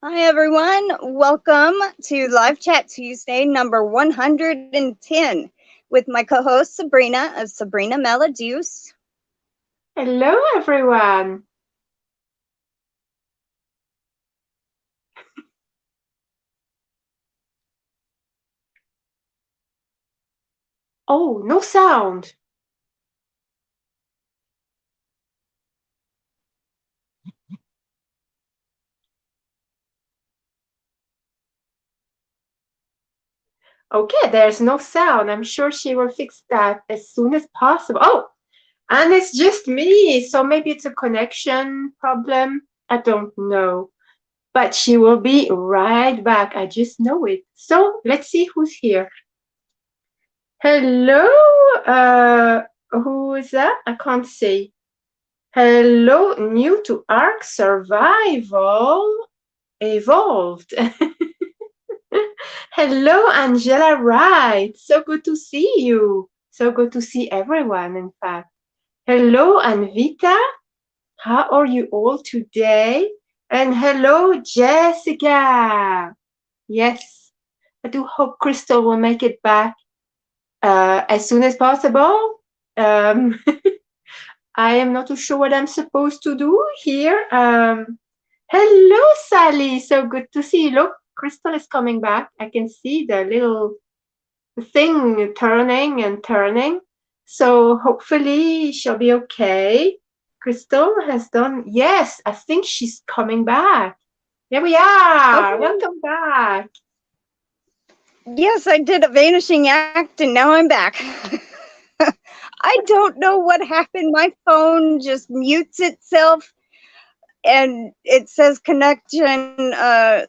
Hi, everyone. Welcome to Live Chat Tuesday, number 110, with my co host Sabrina of Sabrina Melodies. Hello, everyone. Oh, no sound. Okay, there's no sound. I'm sure she will fix that as soon as possible. Oh, and it's just me, so maybe it's a connection problem. I don't know. But she will be right back. I just know it. So let's see who's here. Hello, who is that? I can't see. Hello, new to Ark Survival Evolved. Hello, Angela Wright. So good to see you. So good to see everyone, in fact. Hello, Anvita. How are you all today? And hello, Jessica. Yes, I do hope Crystal will make it back as soon as possible. Um, I am not too sure what I'm supposed to do here. Hello, Sally. So good to see you. Look, Crystal is coming back. I can see the little thing turning and turning. So hopefully she'll be okay. Crystal has done, yes, I think she's coming back. Here we are. Okay. Welcome back. Yes, I did a vanishing act and now I'm back. I don't know what happened. My phone just mutes itself and it says connection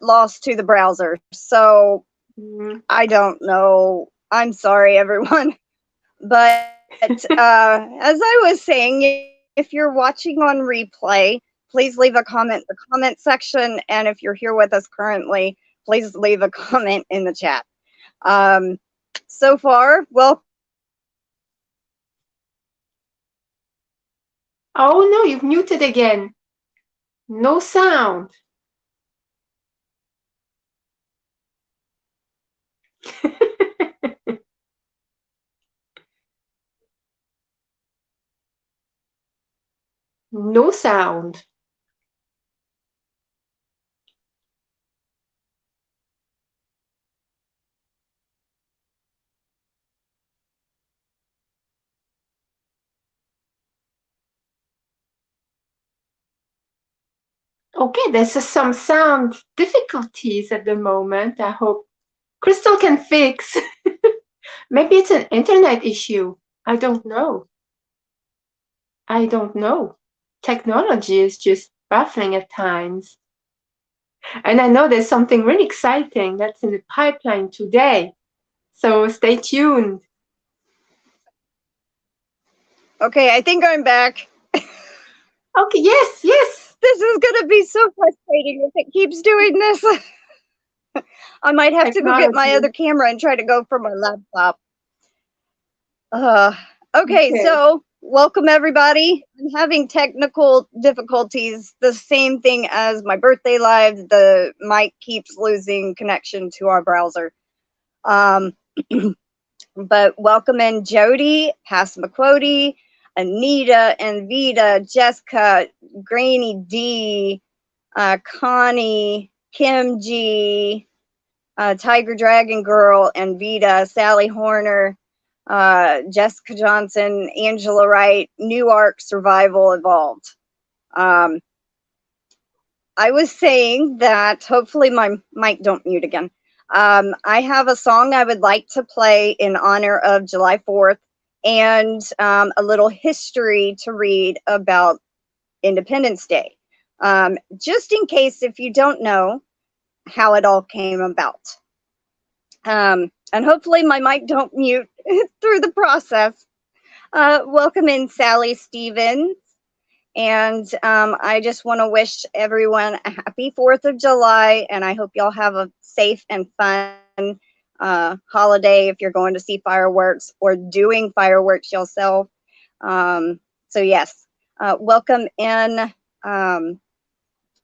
lost to the browser. So Mm, I don't know. I'm sorry, everyone. But as I was saying, if you're watching on replay, please leave a comment in the comment section. And if you're here with us currently, please leave a comment in the chat. Um, so far, welcome everybody. Oh no, you've muted again. No sound. No sound. Okay, there's some sound difficulties at the moment. I hope Crystal can fix. Maybe it's an internet issue. I don't know. I don't know. Technology is just baffling at times. And I know there's something really exciting that's in the pipeline today. So stay tuned. Okay, I think I'm back. Okay, yes, yes. This is going to be so frustrating if it keeps doing this. I might have to go get my Technology. other camera and try to go from my laptop. Uh, okay, Okay. so welcome everybody. I'm having technical difficulties, the same thing as my birthday live. The mic keeps losing connection to our browser. Um, but welcome in Jody, Pass McCauley, Anita, Vita, Jessica, Granny D, Connie, Kim G, Tiger Dragon Girl, and Vita, Sally Horner, Jessica Johnson, Angela Wright, New Ark Survival Evolved. Um, I was saying that hopefully my mic don't mute again. I have a song I would like to play in honor of July 4th and a little history to read about Independence Day. Just in case if you don't know how it all came about. And hopefully my mic don't mute through the process. Welcome in Sally Stevens. And I just want to wish everyone a happy 4th of July. And I hope y'all have a safe and fun holiday if you're going to see fireworks or doing fireworks yourself. So, yes, welcome in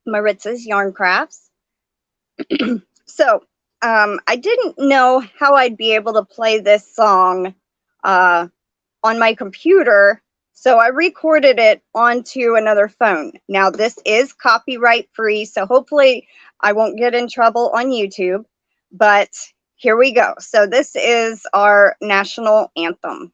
Maritza's Yarn Crafts. So I didn't know how I'd be able to play this song on my computer, so I recorded it onto another phone. Now, this is copyright free, so hopefully I won't get in trouble on YouTube, but here we go. So this is our national anthem.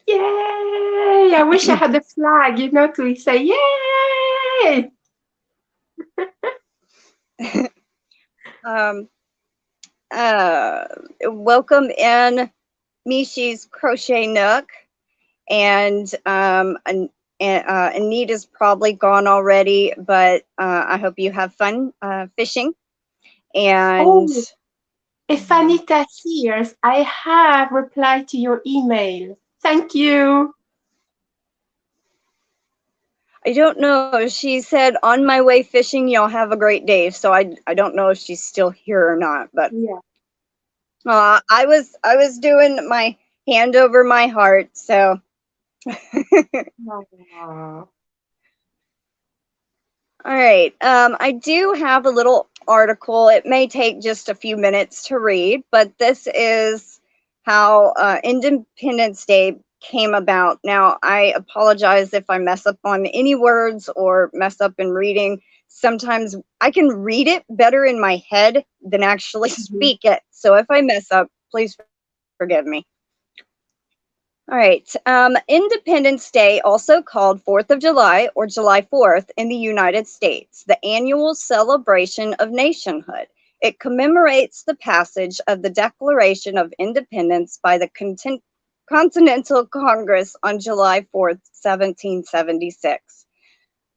Yay! I wish I had a flag, to say yay! Welcome in Mishi's Crochet Nook, and Anita's probably gone already, but I hope you have fun fishing. And Oh, if Anita hears, I have replied to your email. Thank you. I don't know. She said, "On my way fishing, y'all have a great day." So I don't know if she's still here or not, but Yeah. I was doing my hand over my heart. So Aw. all right. I do have a little article. It may take just a few minutes to read, but this is how Independence Day came about. Now, I apologize if I mess up on any words or mess up in reading. Sometimes I can read it better in my head than actually speak it. So if I mess up, please forgive me. All right. Independence Day, also called 4th of July or July 4th in the United States, the annual celebration of nationhood. It commemorates the passage of the Declaration of Independence by the Continental Congress on July 4th, 1776.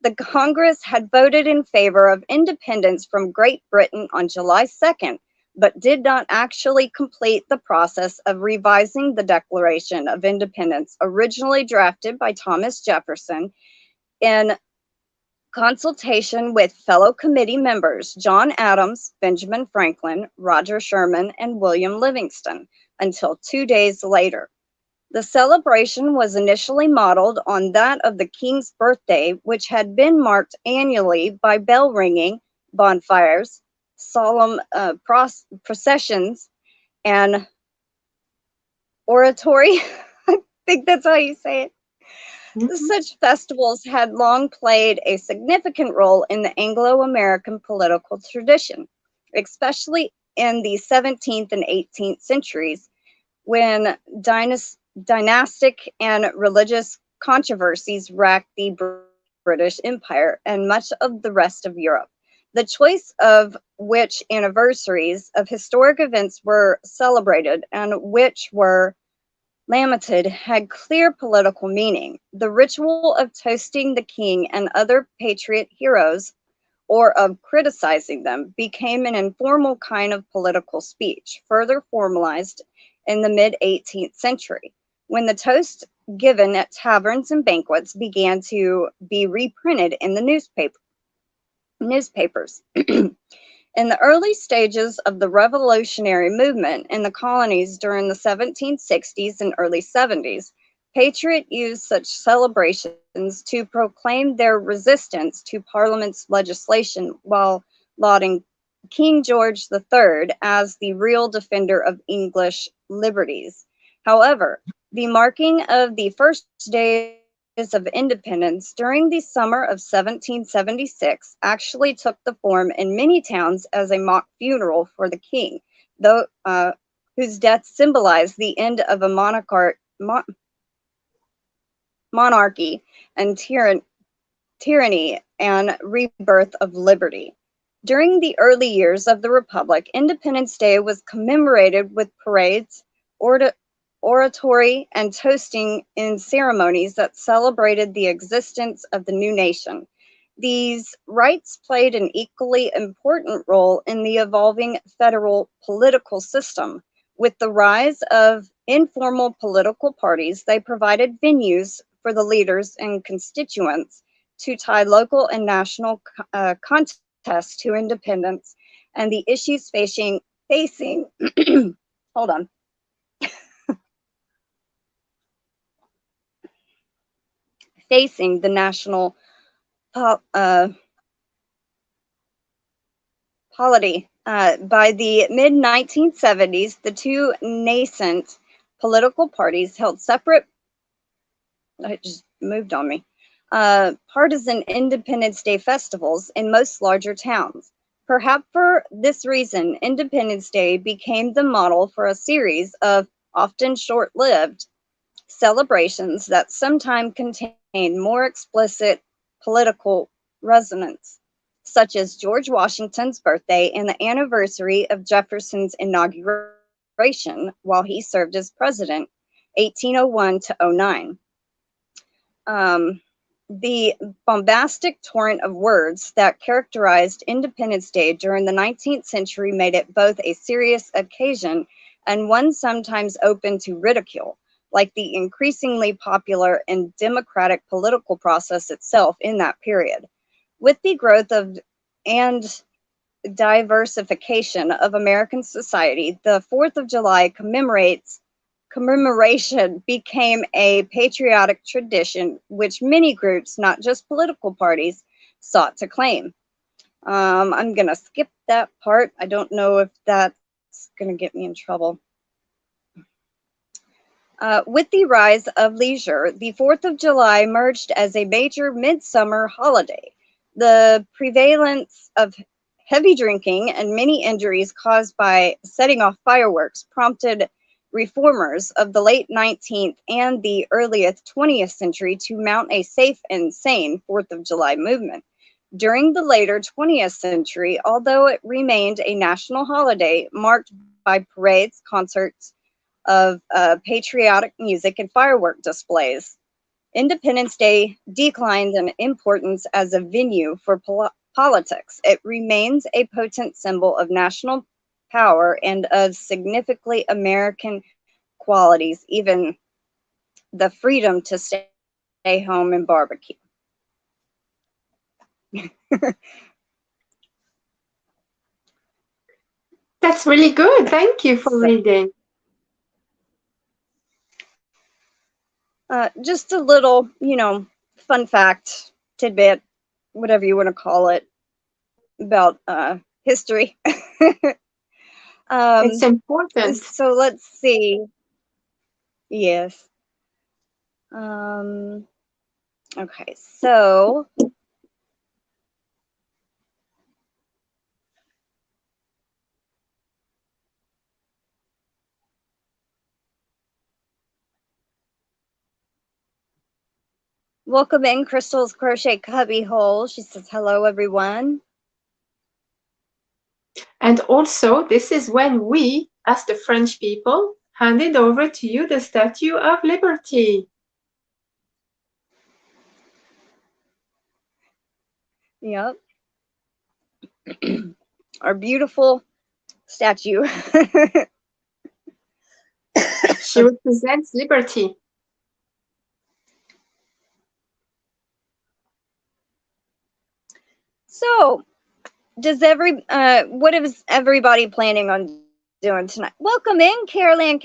The Congress had voted in favor of independence from Great Britain on July 2nd, but did not actually complete the process of revising the Declaration of Independence, originally drafted by Thomas Jefferson in consultation with fellow committee members John Adams, Benjamin Franklin, Roger Sherman, and William Livingston, until 2 days later. The celebration was initially modeled on that of the King's birthday, which had been marked annually by bell ringing, bonfires, solemn processions, and oratory. I think that's how you say it. Such festivals had long played a significant role in the Anglo-American political tradition, especially in the 17th and 18th centuries, when dynastic and religious controversies racked the British Empire and much of the rest of Europe. The choice of which anniversaries of historic events were celebrated and which were lamented had clear political meaning. The ritual of toasting the king and other patriot heroes, or of criticizing them, became an informal kind of political speech, further formalized in the mid-18th century, when the toast given at taverns and banquets began to be reprinted in the newspapers. In the early stages of the revolutionary movement in the colonies during the 1760s and early 70s, patriots used such celebrations to proclaim their resistance to Parliament's legislation while lauding King George III as the real defender of English liberties. However, the marking of the first days of independence during the summer of 1776 actually took the form in many towns as a mock funeral for the king, though whose death symbolized the end of a monarchy and tyranny and rebirth of liberty. During the early years of the Republic, Independence Day was commemorated with parades, oratory, and toasting in ceremonies that celebrated the existence of the new nation. These rites played an equally important role in the evolving federal political system. With the rise of informal political parties, they provided venues for the leaders and constituents to tie local and national contests to independence and the issues facing hold on. Facing the national polity. By the mid-1970s, the two nascent political parties held separate, it just moved on me, partisan Independence Day festivals in most larger towns. Perhaps for this reason, Independence Day became the model for a series of often short-lived celebrations that sometimes contain more explicit political resonance, such as George Washington's birthday and the anniversary of Jefferson's inauguration while he served as president, 1801 to 09. The bombastic torrent of words that characterized Independence Day during the 19th century made it both a serious occasion and one sometimes open to ridicule, like the increasingly popular and democratic political process itself in that period. With the growth of and diversification of American society, the 4th of July commemoration became a patriotic tradition which many groups, not just political parties, sought to claim. I'm going to skip that part. I don't know if that's going to get me in trouble. With the rise of leisure, the 4th of July emerged as a major midsummer holiday. The prevalence of heavy drinking and many injuries caused by setting off fireworks prompted reformers of the late 19th and the earliest 20th century to mount a safe and sane 4th of July movement. During the later 20th century, although it remained a national holiday marked by parades, concerts of patriotic music, and firework displays, Independence Day declined in importance as a venue for politics. It remains a potent symbol of national power and of significantly American qualities, even the freedom to stay home and barbecue. That's really good. Thank you for reading. Just a little, fun fact, tidbit, whatever you want to call it, about history. It's important. So let's see. Yes. Okay, so welcome in Crystal's Crochet Cubby Hole. She says, hello, everyone. And also, this is when we, as the French people, handed over to you the Statue of Liberty. Yep. Our beautiful statue. She represents liberty. So, what is everybody planning on doing tonight? Welcome in, Carlan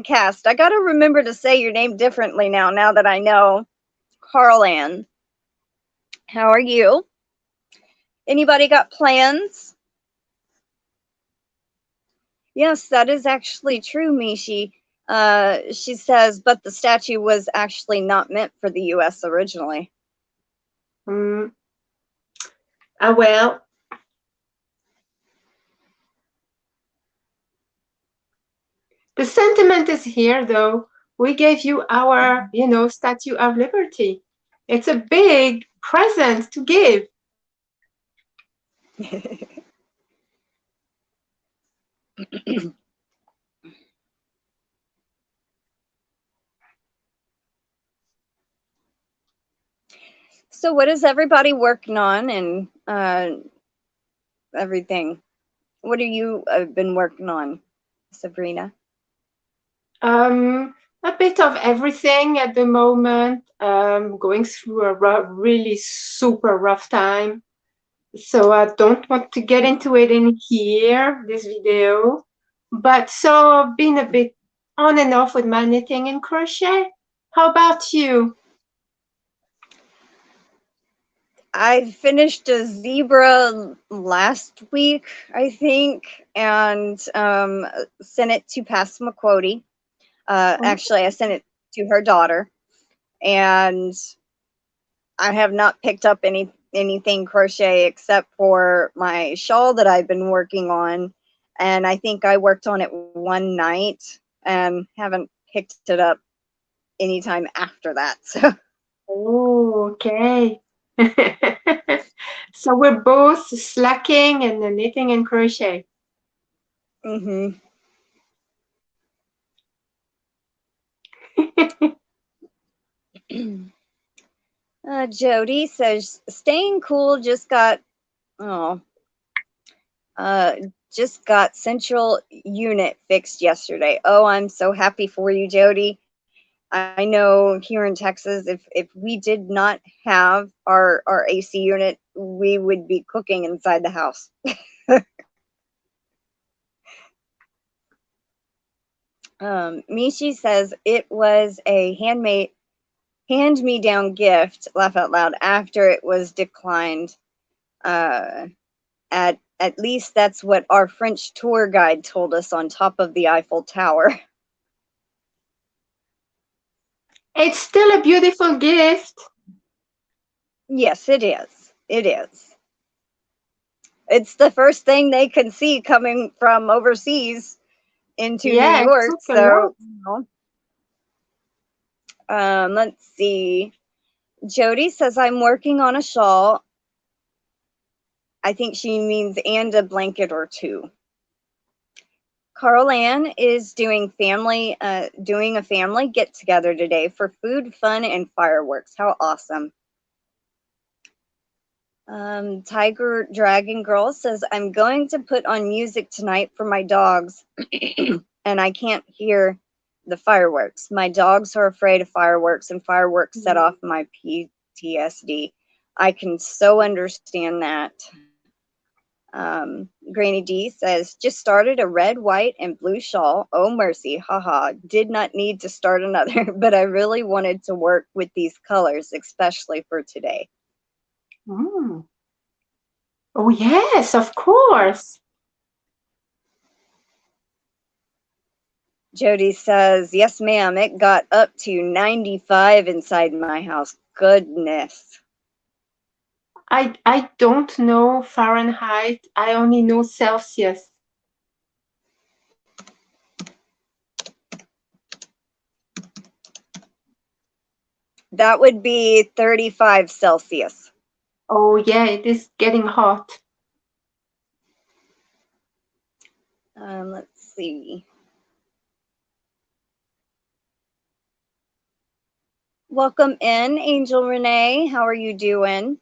Cast. I got to remember to say your name differently now that I know. Carlan. How are you? Anybody got plans? Yes, that is actually true, Mishi. She says, but the statue was actually not meant for the U.S. originally. Well, the sentiment is here, though. We gave you our, Statue of Liberty. It's a big present to give. So what is everybody working on and everything? What have you been working on, Sabrina? A bit of everything at the moment. Going through a really super rough time. So I don't want to get into it in here, this video. But so I've been a bit on and off with my knitting and crochet. How about you? I finished a zebra last week, I think, and sent it to Pastor McCauley. Actually, I sent it to her daughter, and I have not picked up anything crochet except for my shawl that I've been working on, and I think I worked on it one night and haven't picked it up anytime after that. So. Oh, okay. So we're both slacking and knitting and crochet. Mm-hmm. Jody says, staying cool, just got central unit fixed yesterday. Oh, I'm so happy for you, Jody. I know here in Texas, if we did not have our AC unit, we would be cooking inside the house. Mishi says it was a hand-me-down gift, laugh out loud, after it was declined. At least that's what our French tour guide told us on top of the Eiffel Tower. It's still a beautiful gift. Yes, it is. It is. It's the first thing they can see coming from overseas into New York. So, let's see. Jody says, I'm working on a shawl. I think she means and a blanket or two. Carl Ann is doing a family get together today for food, fun, and fireworks. How awesome. Tiger Dragon Girl says, I'm going to put on music tonight for my dogs and I can't hear the fireworks. My dogs are afraid of fireworks and fireworks set off my PTSD. I can so understand that. Granny D says, just started a red, white, and blue shawl. Oh, mercy. Haha. Did not need to start another, but I really wanted to work with these colors, especially for today. Oh, yes, of course. Jody says, yes, ma'am. It got up to 95 inside my house. Goodness. I don't know Fahrenheit. I only know Celsius. That would be 35 Celsius. Oh, yeah, it is getting hot. Let's see. Welcome in, Angel Renee. How are you doing?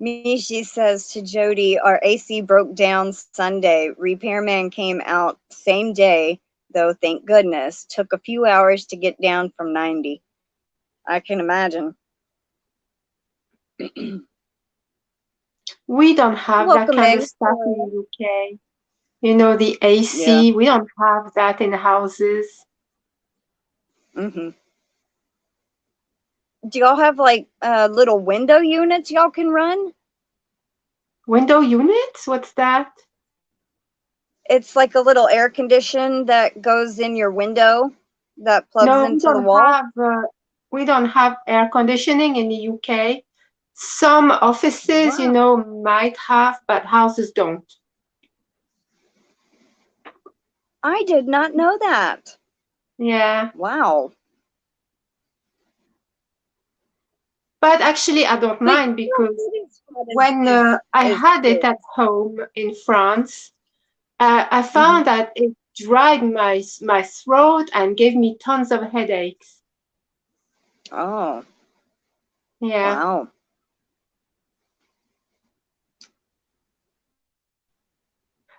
Mishi says to Jody, our AC broke down Sunday. Repairman came out same day, though, thank goodness. Took a few hours to get down from 90. I can imagine. We don't have that kind of stuff in the UK. You know, the AC, yeah. We don't have that in houses. Mm-hmm. Do y'all have like little window units y'all can run? Window units? What's that? It's like a little air condition that goes in your window that plugs No, into the wall. we don't have air conditioning in the UK. Some offices, Wow. might have, but houses don't. I did not know that. Yeah. Wow. But actually, I don't But mind because getting spot when I is had it good. at home in France, I Mhm. found that it dried my throat and gave me tons of headaches. Oh, Yeah. wow.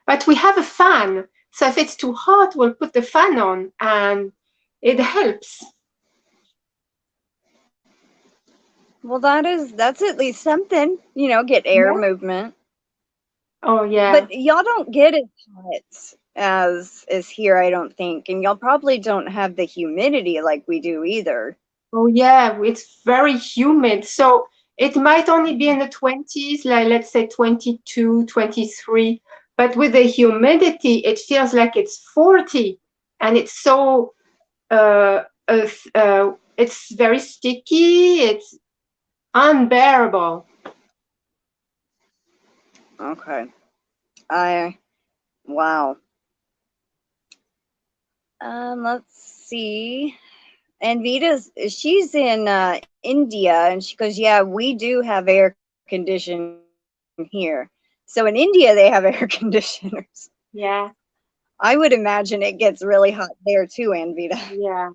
But we have a fan, so if it's too hot, we'll put the fan on and it helps. Well, that's at least something, get air Yeah. movement. Oh, yeah. But y'all don't get as hot as is here, I don't think, and y'all probably don't have the humidity like we do either. Oh, yeah. It's very humid. So it might only be in the 20s, like let's say 22, 23. But with the humidity, it feels like it's 40. And it's so, it's very sticky. It's unbearable. Okay. I Wow. Let's see. And she's in India, and she goes, "Yeah, we do have air conditioning here. So in India, they have air conditioners. Yeah. I would imagine it gets really hot there too, Anvita." Yeah.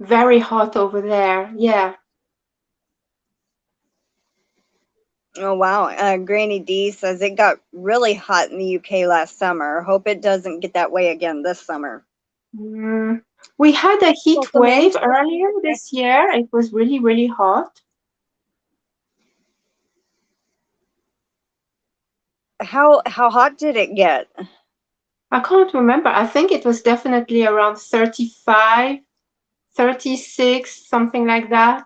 Very hot over there. Yeah. Oh wow. Granny D says it got really hot in the UK last summer. Hope it doesn't get that way again this summer. Mm. We had a heat Welcome in. wave earlier this year. It was really, really hot. How hot did it get? I can't remember. I think it was definitely around 35, 36, something like that.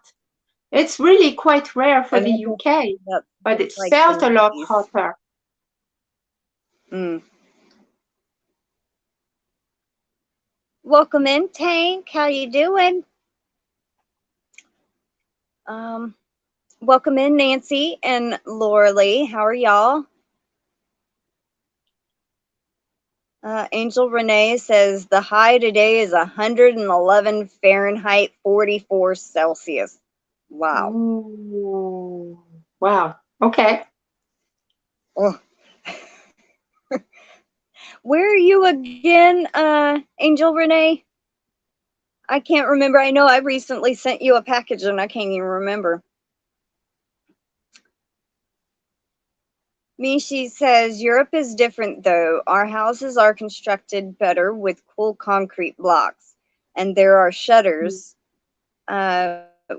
It's really quite rare for And the UK, that's but it like felt the a lot 90s. hotter. Mm. Welcome in, Tank. How you doing? Um, Welcome in, Nancy and Lorele. How are y'all? Angel Renee says the high today is 111 Fahrenheit, 44 Celsius. Wow. Ooh. Wow. Okay. Oh. Where are you again, Angel Renee? I can't remember. I know I recently sent you a package and I can't even remember. Mishi says Europe is different though. Our houses are constructed better with cool concrete blocks, and there are shutters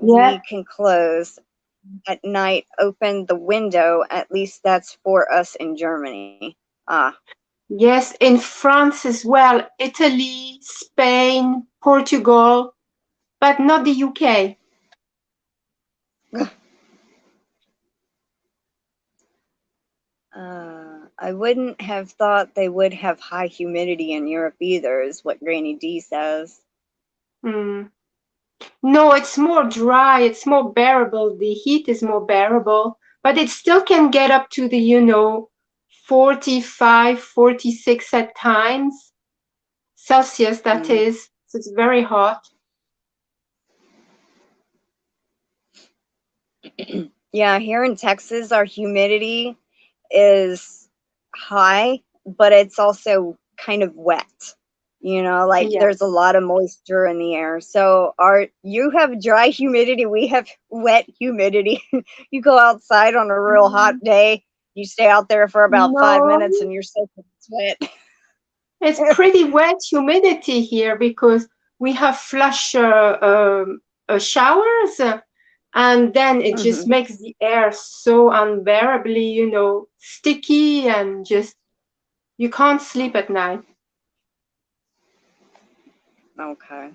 we Yeah. can close at night. Open the window. At least that's for us in Germany. Ah, Yes, in France as well, Italy, Spain, Portugal, but not the UK. I wouldn't have thought they would have high humidity in Europe either, is what Granny D says. Mm. No, it's more dry, it's more bearable. The heat is more bearable, but it still can get up to the, 45, 46 at times. Celsius, that Mm. is. So it's very hot. Yeah, here in Texas, our humidity is high, but it's also kind of wet. Like Yeah. there's a lot of moisture in the air. So you have dry humidity, we have wet humidity. You go outside on a real hot Mm, day, you stay out there for about 5 minutes no, and you're soaking in it's sweat. pretty wet humidity here because we have flush showers, and then it just Hmm. makes the air so unbearably, sticky and just you can't sleep at night. Okay.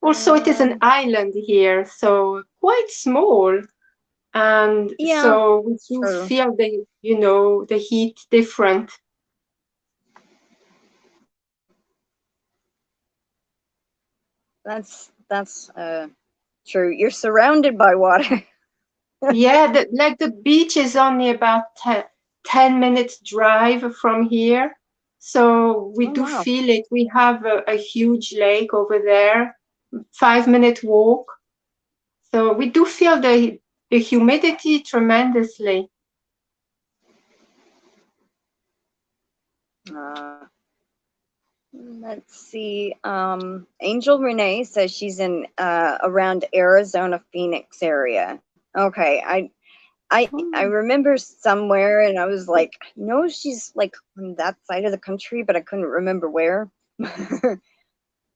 Also, it is an Um, island here, so quite small. and Yeah, so we do true. feel the heat different. That's true. You're surrounded by water. Yeah, like the beach is only about 10 minutes drive from here. So we Oh do wow. feel it. We have a huge lake over there, 5-minute walk. So we do feel the humidity tremendously. Uh, let's see. Angel Renee says she's in around Arizona, Phoenix area. Okay, I Hmm. remember somewhere, and I was like, no, she's like on that side of the country, but I couldn't remember where.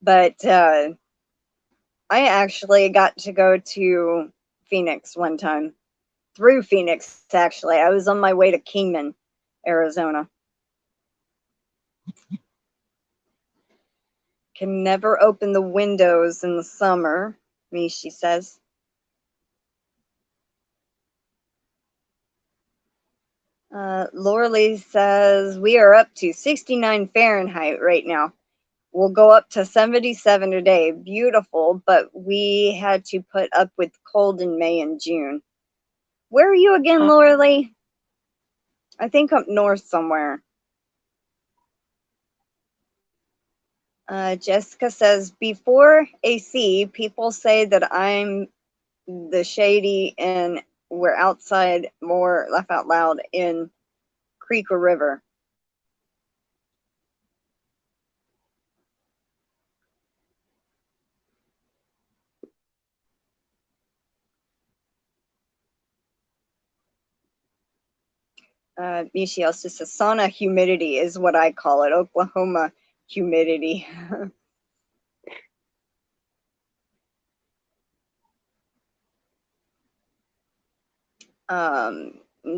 But I actually got to go to Phoenix one time through Phoenix. Actually, I was on my way to Kingman, Arizona. Can never open the windows in the summer, Mishi says. Lorele says we are up to 69 Fahrenheit right now. We'll go up to 77 today. Beautiful, but we had to put up with cold in May and June. Where are you again, Lorele? I think up north somewhere. Jessica says, before AC, people say that I'm the shady and we're outside more, laugh out loud, in creek or river. Michi also says, sauna humidity is what I call it, Oklahoma humidity. um,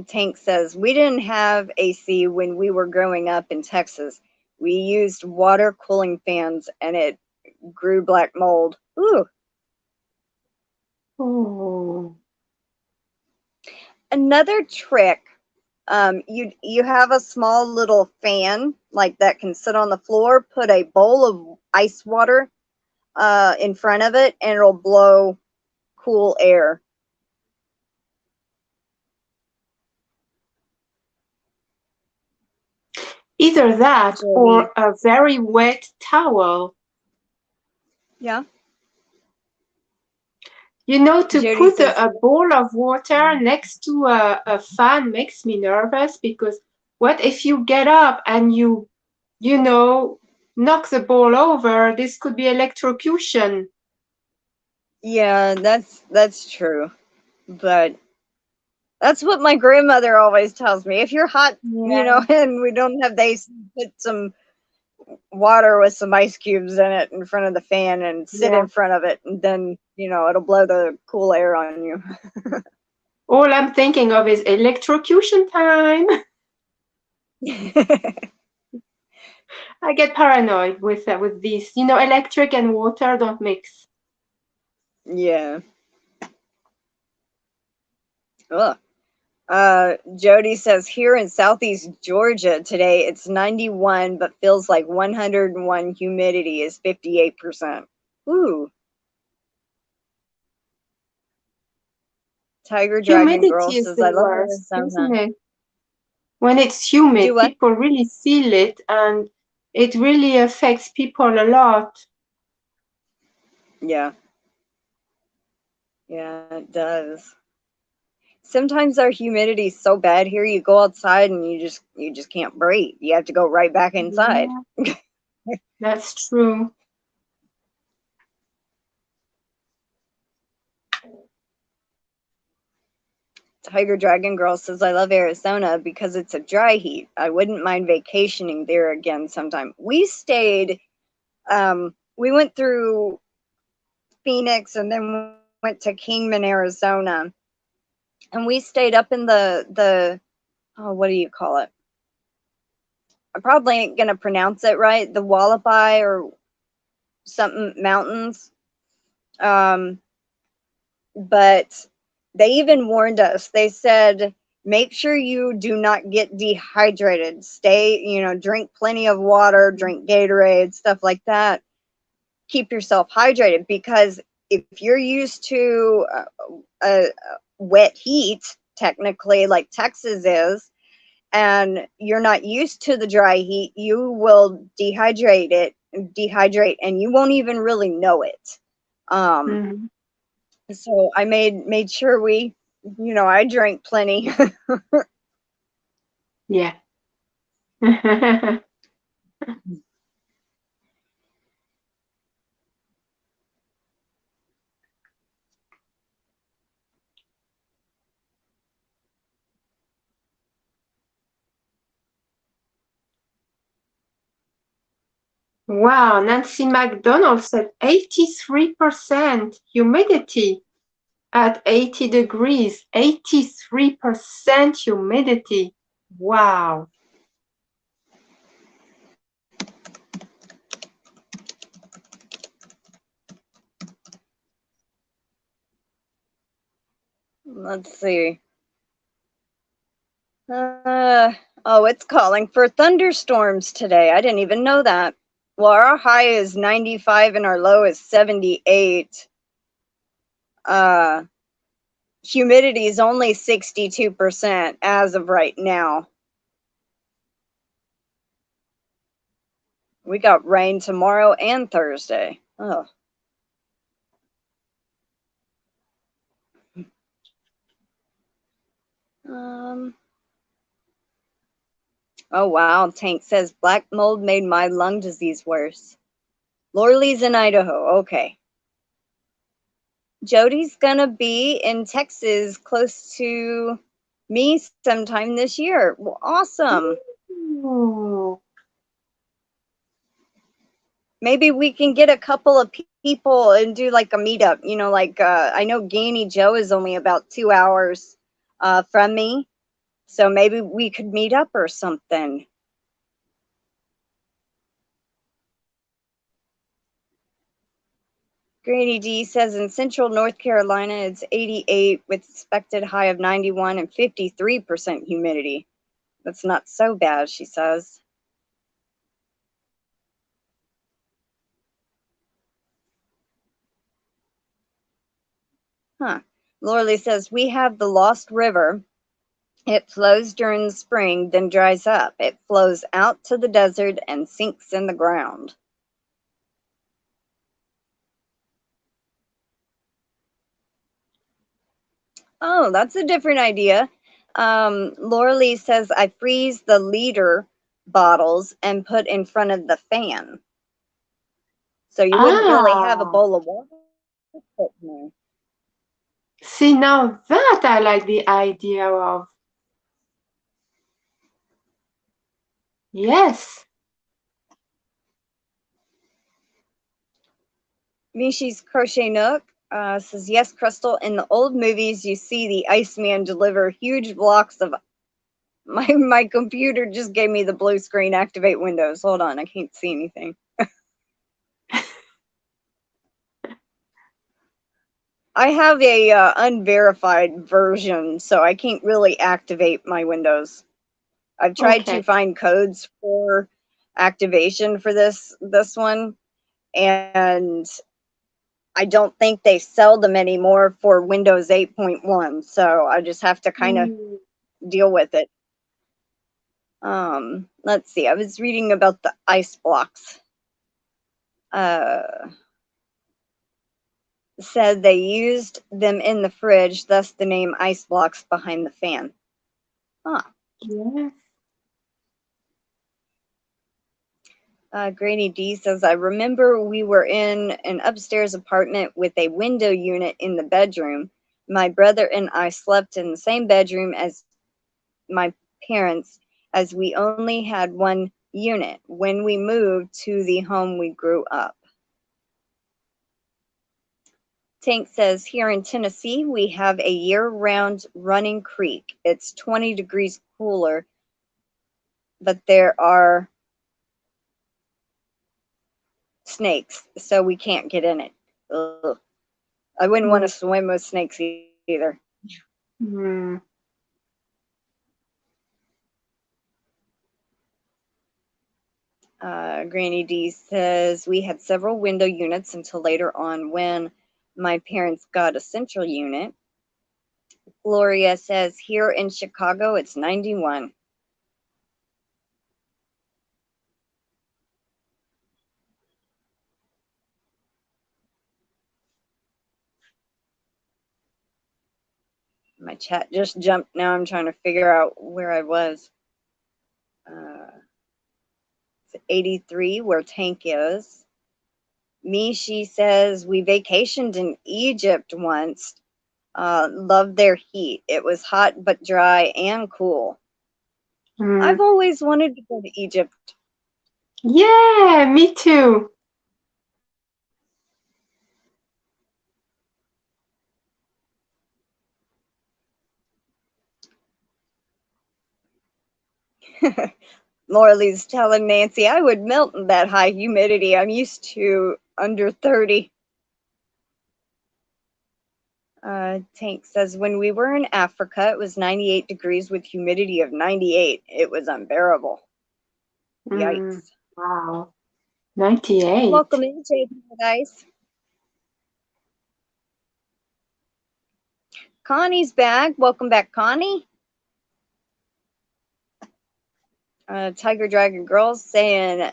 Tank says, we didn't have AC when we were growing up in Texas. We used water cooling fans and it grew black mold. Ooh. Oh. Another trick, you have a small little fan like that can sit on the floor. Put a bowl of ice water in front of it, and it'll blow cool air. Either that Jody. or a very wet towel. Yeah. To Jody put says, a bowl of water next to a fan makes me nervous because what if you get up and you knock the bowl over? This could be electrocution. yeah, that's true. But that's what my grandmother always tells me. If you're hot, Yeah, and we don't have the AC, put some water with some ice cubes in it in front of the fan and sit yeah. in front of it, and then it'll blow the cool air on you. All I'm thinking of is electrocution time. I get paranoid with these. Electric and water don't mix. Yeah. Ugh. Jody says here in southeast Georgia today it's 91, but feels like 101. Humidity is 58%. Ooh. Tiger Dragon Girl Humidity is says the I love worst, Arizona. isn't it? When it's Do humid, what? people really feel it and it really affects people a lot. Yeah. Yeah, it does. Sometimes our humidity is so bad here you go outside and you just can't breathe. You have to go right back inside. Yeah, that's true. Tiger Dragon Girl says I love Arizona because it's a dry heat. I wouldn't mind vacationing there again sometime. We went through Phoenix and then went to Kingman, Arizona. And we stayed up in the oh, what do you call it? I probably ain't gonna pronounce it right. The Wallaby or something mountains. Um, but They even warned us. They said, make sure you do not get dehydrated. Stay, drink plenty of water, drink Gatorade, stuff like that. Keep yourself hydrated, because if you're used to wet heat, technically, like Texas is, and you're not used to the dry heat, you will dehydrate, and you won't even really know it. Mhm. So I made sure I drank plenty. Yeah. Wow, Nancy McDonald said 83% humidity at 80 degrees. 83% humidity. Wow. Let's see. Oh, it's calling for thunderstorms today. I didn't even know that. Well, our high is 95 and our low is 78. Uh, Humidity is only 62% as of right now. We got rain tomorrow and Thursday. Oh. Um. Oh wow. Tank says black mold made my lung disease worse. Lorele's in Idaho. Okay. Jody's gonna be in Texas close to me sometime this year. Well, awesome. Ooh. Maybe we can get a couple of people and do like a meetup. I know Gainey Joe is only about 2 hours from me, so maybe we could meet up or something. Grady D says in Central North Carolina it's 88 with expected high of 91 and 53% humidity. That's not so bad, she says. Huh. Lorelei says we have the Lost River. It flows during the spring, then dries up. It flows out to the desert and sinks in the ground. Oh, that's a different idea. Laura says I freeze the liter bottles and put in front of the fan. So you wouldn't really have a Ah, bowl of water sitting there. see, now that I like the idea of. Yes. Mishi's Crochet Nook says, yes, Crystal, in the old movies, you see the Iceman deliver huge blocks of. My computer just gave me the blue screen, activate Windows. Hold on, I can't see anything. I have a unverified version, so I can't really activate my Windows. I've tried to Okay. find codes for activation for this one, and I don't think they sell them anymore for Windows 8.1. So I just have to kind of Mm. deal with it. Let's see. I was reading about the ice blocks. Said they used them in the fridge, thus the name ice blocks behind the fan. Huh. Yes. Granny D says, I remember we were in an upstairs apartment with a window unit in the bedroom. My brother and I slept in the same bedroom as my parents, as we only had one unit when we moved to the home we grew up. Tank says, here in Tennessee, we have a year-round running creek. It's 20 degrees cooler, but there are snakes, so we can't get in it. Ugh. I wouldn't want to Mm. swim with snakes either. Hmm. Granny D says, we had several window units until later on when my parents got a central unit. Gloria says, here in Chicago, it's 91. My chat just jumped. Now I'm trying to figure out where I was. It's 83, where Tank is. She says, we vacationed in Egypt once. Loved their heat. It was hot but dry and cool. Hmm. I've always wanted to go to Egypt. Yeah, me too. Lorele's telling Nancy, I would melt in that high humidity. I'm used to under 30. Tank says, when we were in Africa, it was 98 degrees with humidity of 98. It was unbearable. Yikes. Wow. 98. Welcome in, Jay Paradise. Connie's back. Welcome back, Connie. Tiger Dragon Girls saying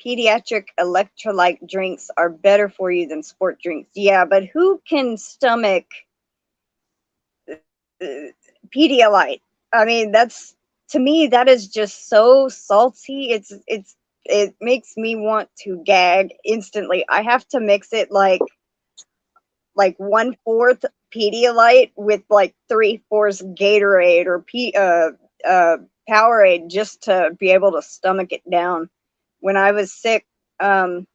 pediatric electrolyte drinks are better for you than sport drinks. Yeah, but who can stomach Pedialyte? I mean, that's, to me, that is just so salty. It makes me want to gag instantly. I have to mix it like 1/4 Pedialyte with like 3/4 Gatorade or Powerade just to be able to stomach it down. When I was sick, was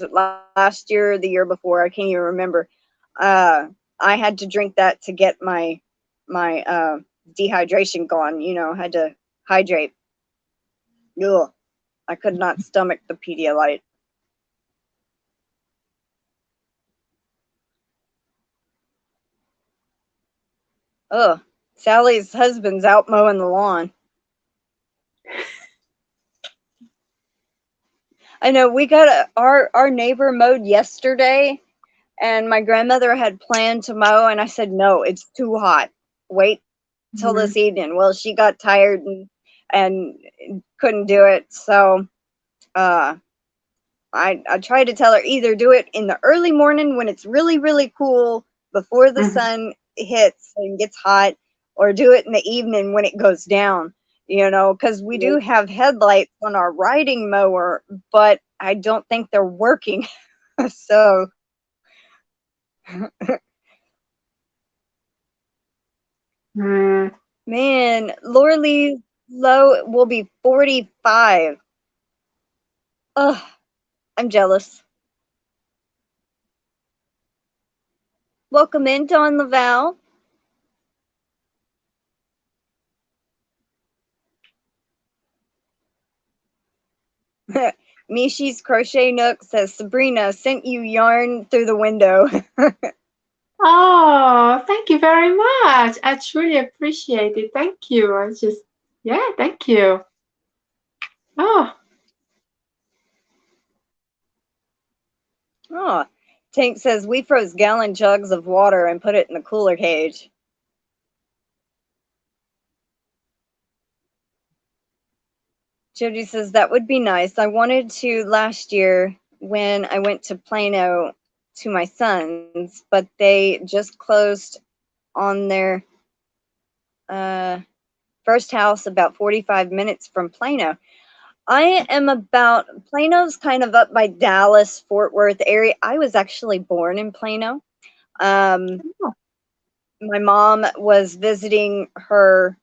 it last year or the year before? I can't even remember. I had to drink that to get my dehydration gone. You know, had to hydrate. Ugh, I could not stomach the Pedialyte. Ugh, Sally's husband's out mowing the lawn. I know we got our neighbor mowed yesterday, and my grandmother had planned to mow, and I said no, it's too hot. Wait till this evening. Well, she got tired and couldn't do it, so I tried to tell her either do it in the early morning when it's really really cool before the sun hits and gets hot, or do it in the evening when it goes down. You know, because we do have headlights on our riding mower, but I don't think they're working. So man, Lorele's low will be 45. Ugh, I'm jealous. Welcome in, Dawn LaValle. Mishi's Crochet Nook says, Sabrina sent you yarn through the window. Oh, thank you very much. I truly appreciate it. Thank you. Yeah, thank you. Oh. Oh, Tank says, we froze gallon jugs of water and put it in the cooler cage. Judy says, that would be nice. I wanted to last year when I went to Plano to my son's, but they just closed on their first house about 45 minutes from Plano. I am about, Plano's kind of up by Dallas, Fort Worth area. I was actually born in Plano. My mom was visiting her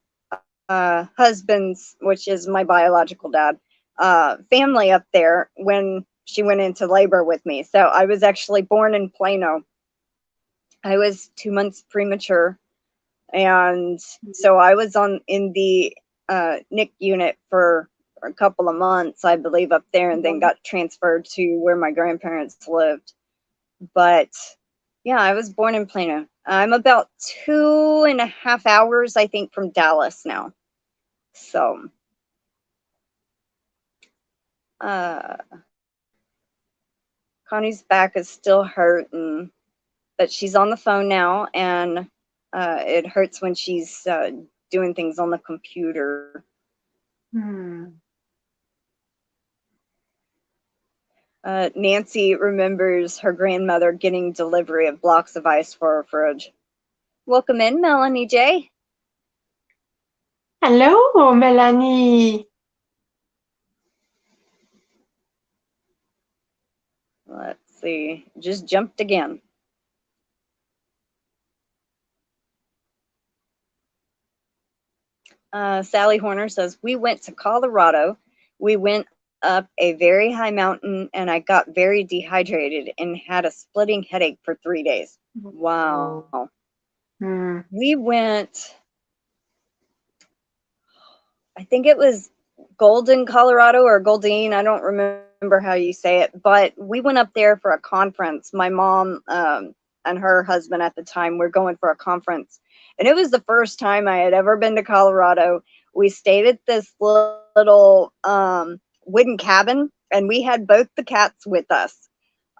husband's, which is my biological dad, family up there when she went into labor with me. So I was actually born in Plano. I was 2 months premature, and so I was in the NIC unit for a couple of months, I believe, up there, and then got transferred to where my grandparents lived. But yeah, I was born in Plano. I'm about 2.5 hours, I think, from Dallas now. So, Connie's back is still hurting, but she's on the phone now, and it hurts when she's doing things on the computer. Nancy remembers her grandmother getting delivery of blocks of ice for her fridge. Welcome in, Melanie J. Hello, Melanie. Let's see. Just jumped again. Sally Horner says, we went to Colorado. We went up a very high mountain, and I got very dehydrated and had a splitting headache for 3 days. Wow. We went, I think it was Golden, Colorado, or Goldine. I don't remember how you say it, but we went up there for a conference. My mom and her husband at the time were going for a conference, and it was the first time I had ever been to Colorado. We stayed at this little wooden cabin, and we had both the cats with us.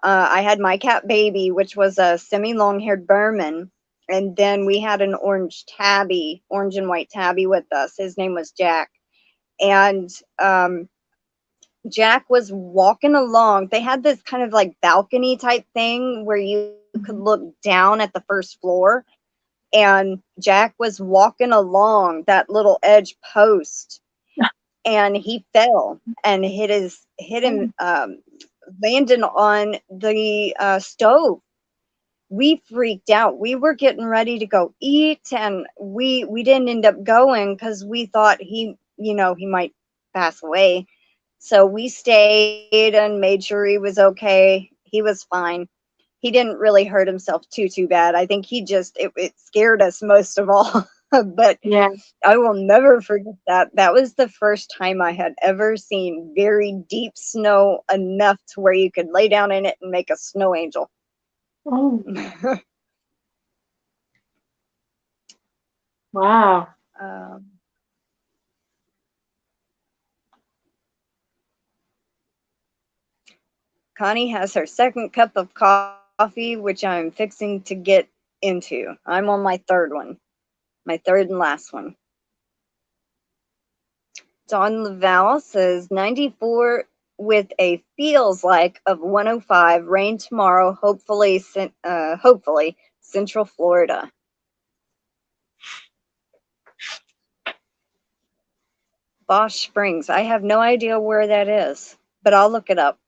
I had my cat Baby, which was a semi-long-haired Berman, and then we had an orange and white tabby with us. His name was Jack. And Jack was walking along. They had this kind of like balcony type thing where you could look down at the first floor. And Jack was walking along that little edge post, and he fell and landed on the stove. We freaked out. We were getting ready to go eat, and we didn't end up going because we thought he might pass away. So we stayed and made sure he was okay. He was fine. He didn't really hurt himself too bad. I think it scared us most of all. But yeah, I will never forget that. That was the first time I had ever seen very deep snow enough to where you could lay down in it and make a snow angel. oh. Wow. Connie has her second cup of coffee, which I'm fixing to get into. I'm on my third one, my third and last one. Dawn LaValle says 94 with a feels like of 105. Rain tomorrow, hopefully Central Florida. Bosch Springs. I have no idea where that is, but I'll look it up.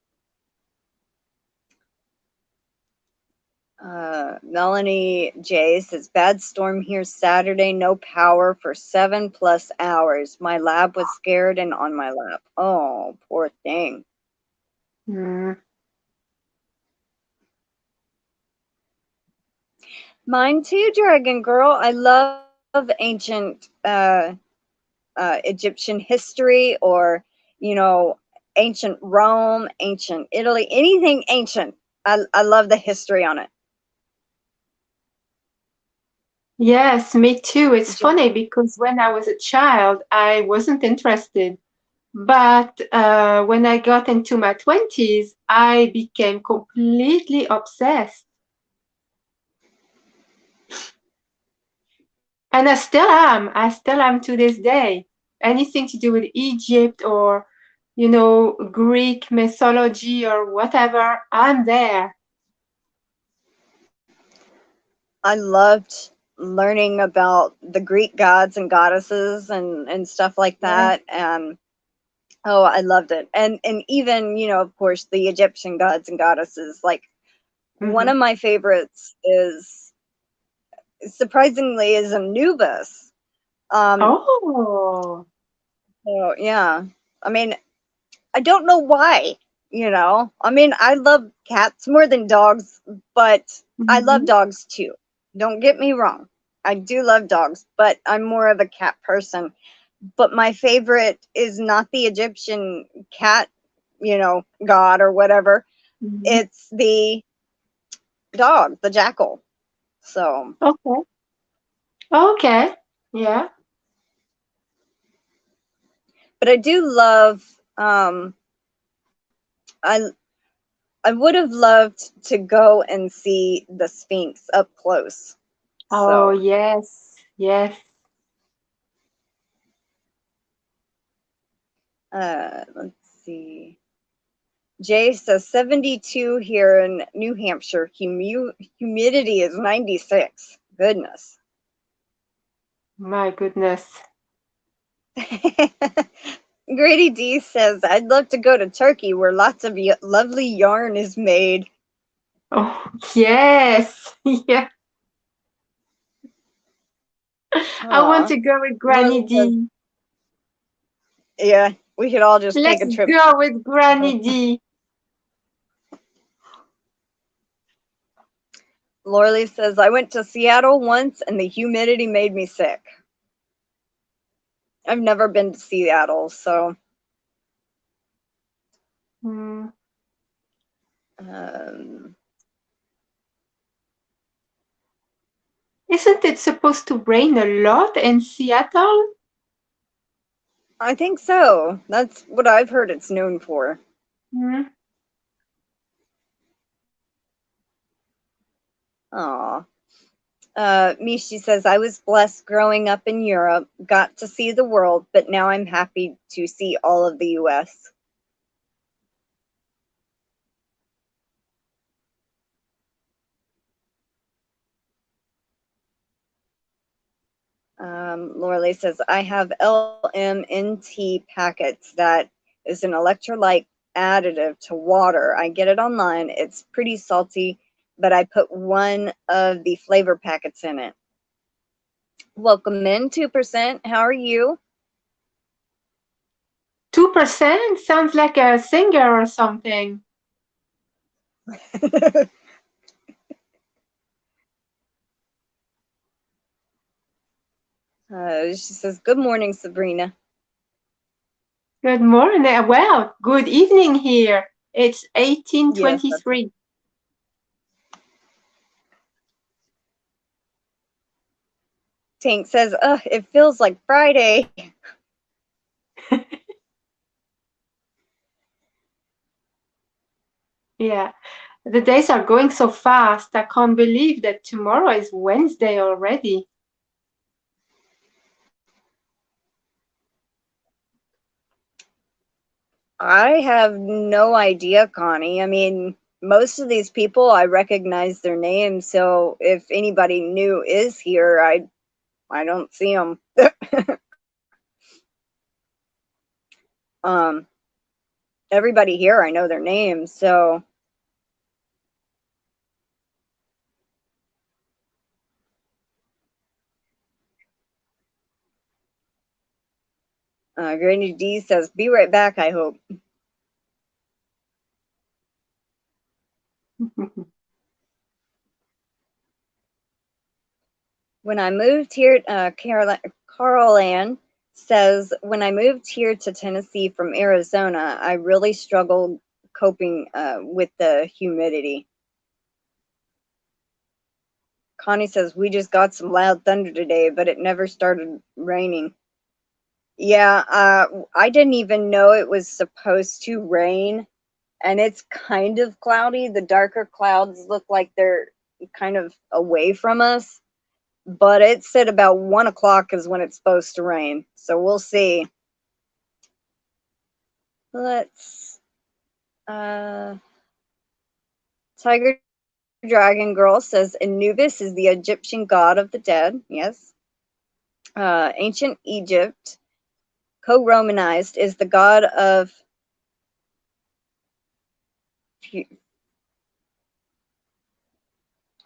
Melanie J says, bad storm here Saturday, no power for 7+ hours. My lab was scared and on my lap. Oh, poor thing. Mine too, Dragon Girl. I love ancient Egyptian history, or ancient Rome, ancient Italy, anything ancient. I love the history on it. Yes, me too. It's funny because when I was a child, I wasn't interested. But when I got into my 20s, I became completely obsessed. And I still am. I still am to this day. Anything to do with Egypt or, Greek mythology or whatever, I'm there. I loved learning about the Greek gods and goddesses and stuff like that. And oh, I loved it. And even, of course, the Egyptian gods and goddesses. Like one of my favorites is, surprisingly, is Anubis. Oh. So yeah. I mean, I don't know why, I mean, I love cats more than dogs, but I love dogs too. Don't get me wrong. I do love dogs, but I'm more of a cat person. But my favorite is not the Egyptian cat, god or whatever. It's the dog, the jackal. So, Okay. Okay. Yeah. but I do love. I I would have loved to go and see the Sphinx up close. Oh, So, yes. Yes. let's see. Jay says 72 here in New Hampshire. Humidity is 96. Goodness. My goodness. Grady D says, I'd love to go to Turkey where lots of lovely yarn is made. Oh, yes. Yeah. I want Aw. to go with Lorele Granny says, D. yeah, we could all just take Let's a trip. go with Granny D. Lorele says, I went to Seattle once and the humidity made me sick. I've never been to Seattle, so Hmm. um, Isn't it supposed to rain a lot in Seattle? I think so. That's what I've heard it's known for. Hmm. Aw. Mishi says, I was blessed growing up in Europe, got to see the world, but now I'm happy to see all of the US. Lorelei says, I have LMNT packets that is an electrolyte additive to water. I get it online. It's pretty salty, but I put one of the flavor packets in it. Welcome in, 2%. How are you? 2% sounds like a singer or something. She says, good morning, Sabrina. Good morning. Well, good evening here. It's Yes, that's 1823. Tank says, it feels like Friday. Yeah. The days are going so fast. I can't believe that tomorrow is Wednesday already. I have no idea, Connie. I mean, most of these people I recognize their names, so if anybody new is here, I don't see them. um, everybody here I know their names, so Granny D says, "Be right back." I hope. When I moved here, Carol Ann says, when I moved here to Tennessee from Arizona, I really struggled coping with the humidity. Connie says, we just got some loud thunder today, but it never started raining. Yeah, I didn't even know it was supposed to rain, and it's kind of cloudy. The darker clouds look like they're kind of away from us, but it said about 1 o'clock is when it's supposed to rain. So we'll see. Let's Tiger Dragon Girl says Anubis is the Egyptian god of the dead. Yes. Ancient Egypt, co-Romanized, is the god of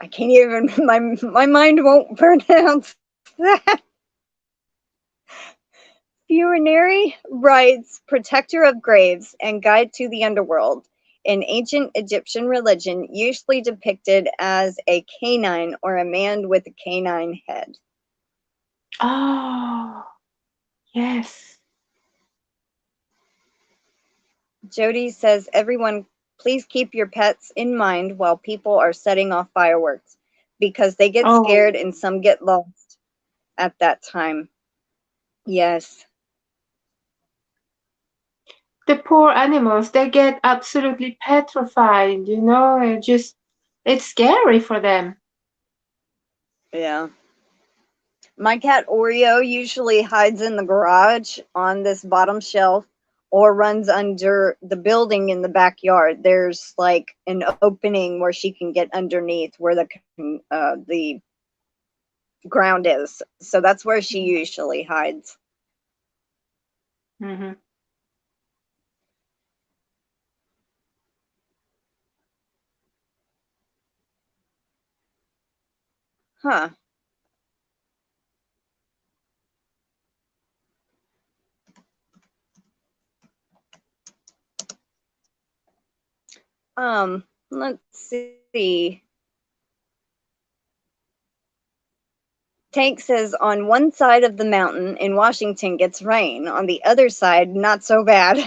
I can't even my mind won't pronounce that. Funerary rites, protector of graves, and guide to the underworld. In ancient Egyptian religion, usually depicted as a canine or a man with a canine head. Oh, yes. Jody says, everyone, please keep your pets in mind while people are setting off fireworks. because they get Oh, scared and some get lost at that time. Yes. the poor animals, they get absolutely petrified, you know, and just it's scary for them. Yeah. My cat Oreo usually hides in the garage on this bottom shelf or runs under the building in the backyard. There's like an opening where she can get underneath where the ground is. So that's where she usually hides. Hmm. Huh. Let's see. Tank says on one side of the mountain in Washington gets rain, on the other side not so bad.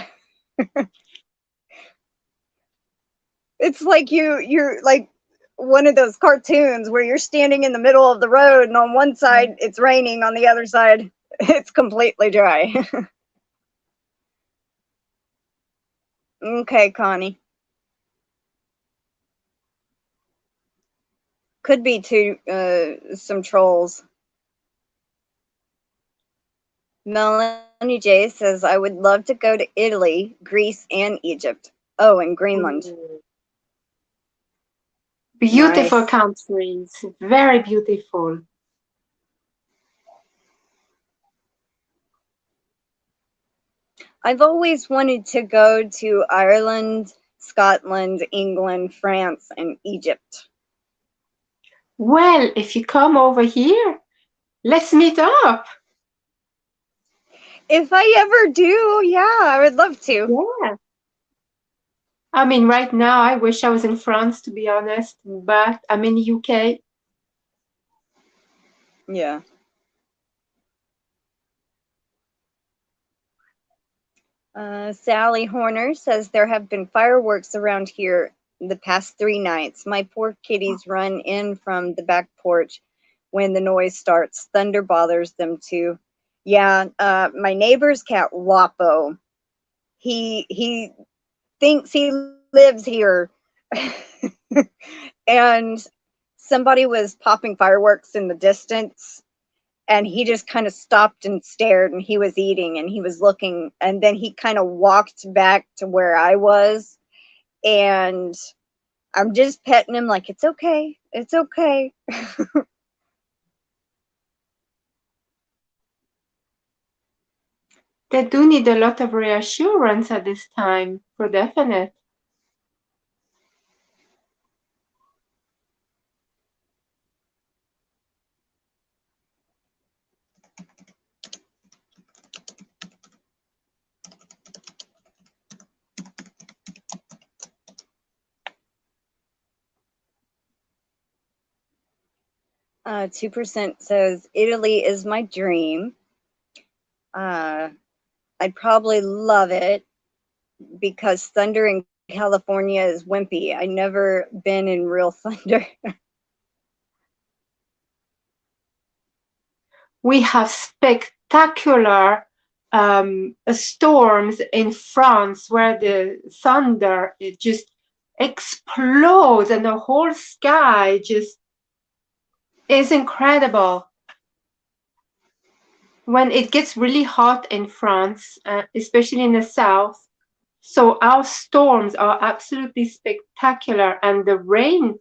It's like you're like one of those cartoons where you're standing in the middle of the road and on one side it's raining, on the other side it's completely dry. Okay, Connie. Could be some trolls. Melanie J says I would love to go to Italy, Greece, and Egypt. Oh, and Greenland. Beautiful Nice. countries, very beautiful. I've always wanted to go to Ireland, Scotland, England, France, and Egypt. Well, if you come over here, let's meet up. If I ever do, yeah, I would love to. Yeah. I mean, right now, I wish I was in France, to be honest, but I'm in the UK. Yeah. Sally Horner says there have been fireworks around here the past 3 nights. My poor kitties run in from the back porch when the noise starts. Thunder bothers them too. Yeah, my neighbor's cat Wapo. He thinks he lives here, and somebody was popping fireworks in the distance, and he just kind of stopped and stared, and he was eating and he was looking, and then he kind of walked back to where I was, and I'm just petting him like it's okay, it's okay. They do need a lot of reassurance at this time, for definite. 2% says Italy is my dream. I'd probably love it because thunder in California is wimpy. I never been in real thunder. We have spectacular storms in France where the thunder it just explodes and the whole sky just is incredible. When it gets really hot in France, especially in the south, so our storms are absolutely spectacular, and the rain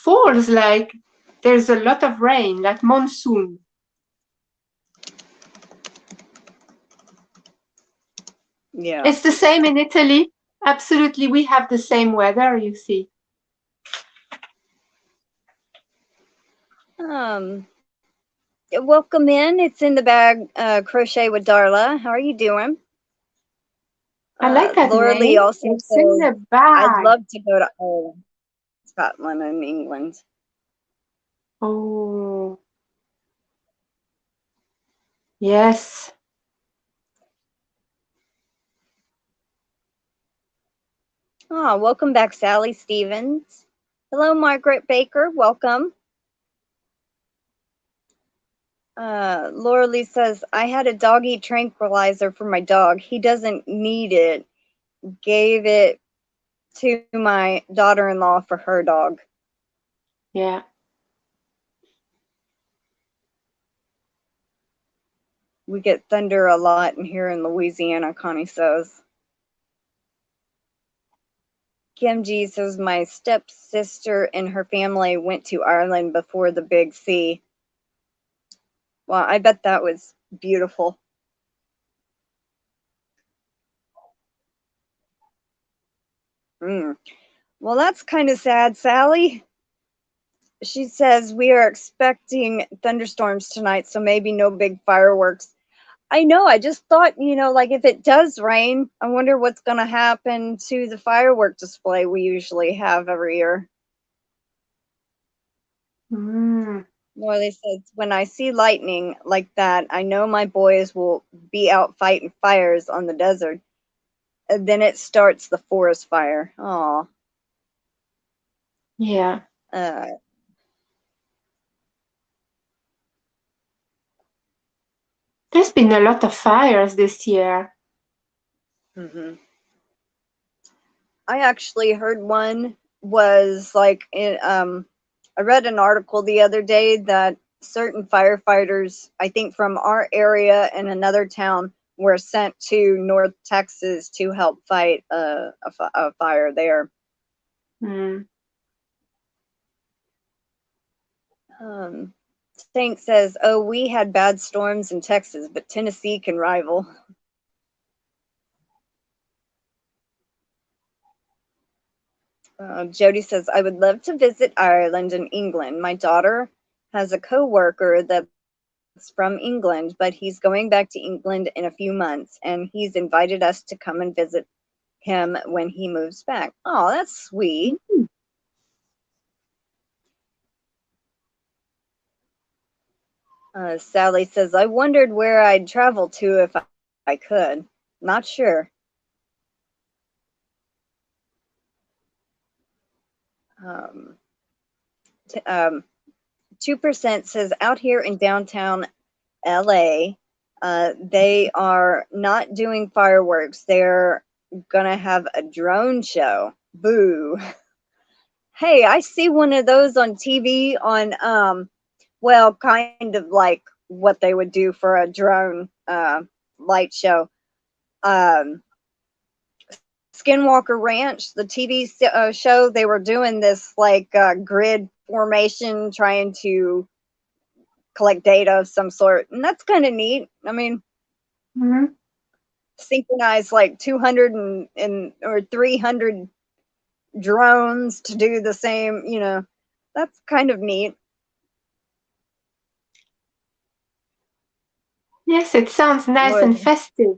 falls like there's a lot of rain, like monsoon. Yeah. It's the same in Italy. Absolutely, we have the same weather, you see. Welcome in. It's in the bag. Crochet with Darla. How are you doing? I like that Lorele name. also It's in says the I'd bag. love to go to Ireland, Scotland, and England. Oh, yes. Welcome back, Sally Stevens. Hello, Margaret Baker. Welcome. Lorele says, I had a doggy tranquilizer for my dog. He doesn't need it. Gave it to my daughter-in-law for her dog. Yeah. We get thunder a lot in here in Louisiana, Connie says. Kim G says, my stepsister and her family went to Ireland before the big sea. Well, I bet that was beautiful. Well, that's kind of sad, Sally. She says, we are expecting thunderstorms tonight, so maybe no big fireworks. I know, I just thought, like if it does rain, I wonder what's going to happen to the firework display we usually have every year. Lorele says, when I see lightning like that, I know my boys will be out fighting fires on the desert. And then it starts the forest fire. Aw. Yeah. There's been a lot of fires this year. I actually heard one was like, I read an article the other day that certain firefighters, I think from our area and another town, were sent to North Texas to help fight a fire there. Tank says, oh, we had bad storms in Texas, but Tennessee can rival. Jody says, I would love to visit Ireland and England. My daughter has a co-worker that's from England, but he's going back to England in a few months, and he's invited us to come and visit him when he moves back. Oh, that's sweet. Sally says, I wondered where I'd travel to if I could. Not sure. 2% says, out here in downtown LA, they are not doing fireworks. They're gonna have a drone show. Boo. Hey, I see one of those on TV on well, kind of like what they would do for a drone light show. Skinwalker Ranch, the TV show, they were doing this like grid formation, trying to collect data of some sort, and that's kind of neat. I mean, synchronize like 200 or 300 drones to do the same. That's kind of neat. Yes, it sounds nice and festive.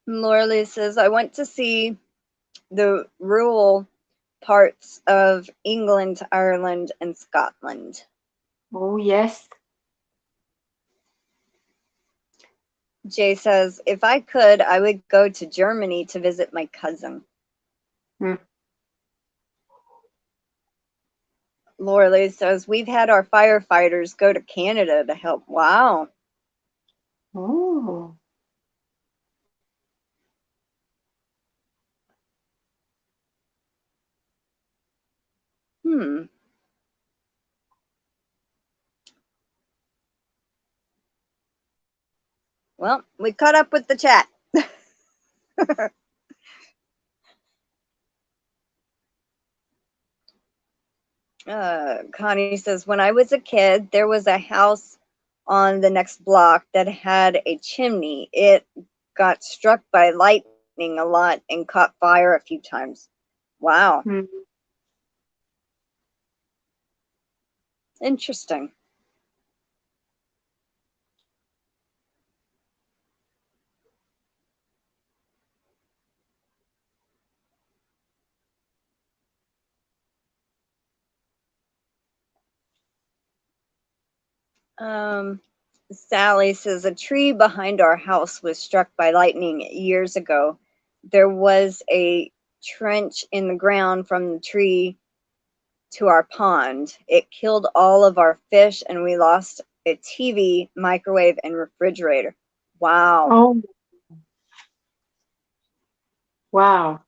Lorele says, I went to see the rural parts of England, Ireland, and Scotland. Oh, yes. Jay says, if I could, I would go to Germany to visit my cousin. Lorele says, we've had our firefighters go to Canada to help. Wow. Oh. Well, we caught up with the chat. Connie says, when I was a kid, there was a house on the next block that had a chimney. It got struck by lightning a lot and caught fire a few times. Wow. Interesting. Sally says, a tree behind our house was struck by lightning years ago. There was a trench in the ground from the tree to our pond. It killed all of our fish, and we lost a TV, microwave, and refrigerator. Wow. Oh, wow.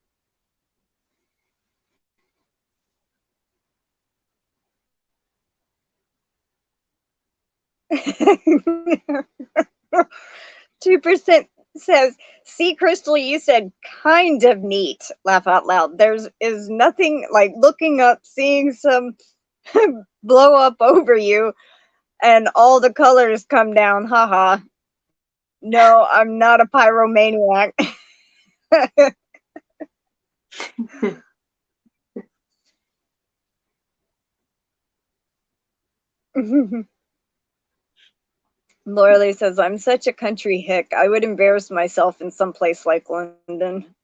Two percent says, "See, Crystal, you said kind of neat." Laugh out loud. There's is nothing like looking up, seeing some blow up over you, and all the colors come down. Haha. No, I'm not a pyromaniac. Lorele says, "I'm such a country hick. I would embarrass myself in some place like London."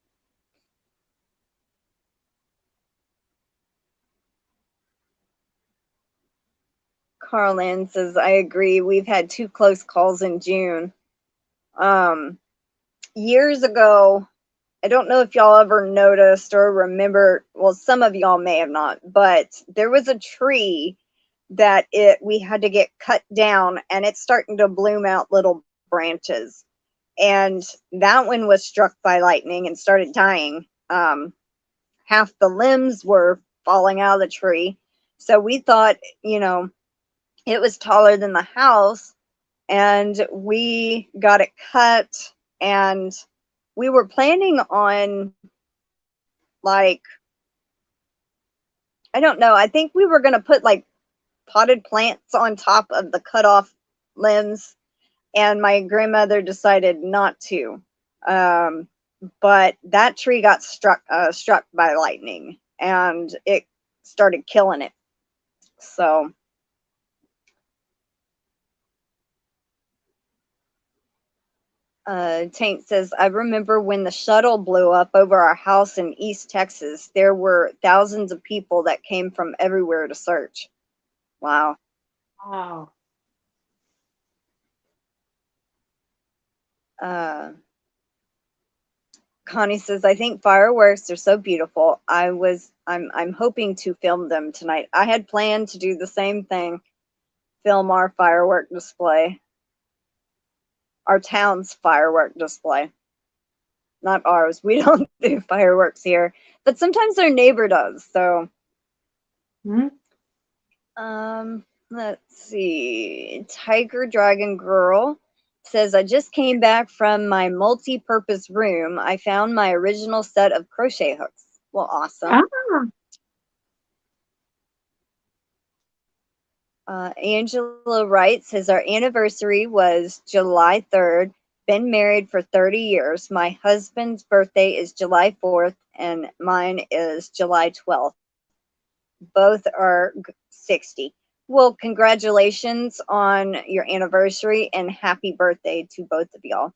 Carlin says, "I agree. We've had 2 close calls in June. Years ago, I don't know if y'all ever noticed or remember, well, some of y'all may have not, but there was a tree that we had to get cut down, and it's starting to bloom out little branches. And that one was struck by lightning and started dying. Half the limbs were falling out of the tree. So we thought, it was taller than the house, and we got it cut, and we were planning on, like, I don't know, I think we were going to put like potted plants on top of the cut off limbs, and my grandmother decided not to. But that tree got struck by lightning, and it started killing it. So Tank says, "I remember when the shuttle blew up over our house in East Texas. There were thousands of people that came from everywhere to search." Wow. Wow. Connie says, "I think fireworks are so beautiful. I'm hoping to film them tonight. I had planned to do the same thing, film our firework display, our town's firework display. Not ours. We don't do fireworks here, but sometimes our neighbor does. So, let's see. Tiger Dragon Girl says, "I just came back from my multi-purpose room. I found my original set of crochet hooks." Well, awesome. Angela Wright says, "Our anniversary was July 3rd. Been married for 30 years. My husband's birthday is July 4th, and mine is July 12th. Both are 60. Well, congratulations on your anniversary, and happy birthday to both of y'all."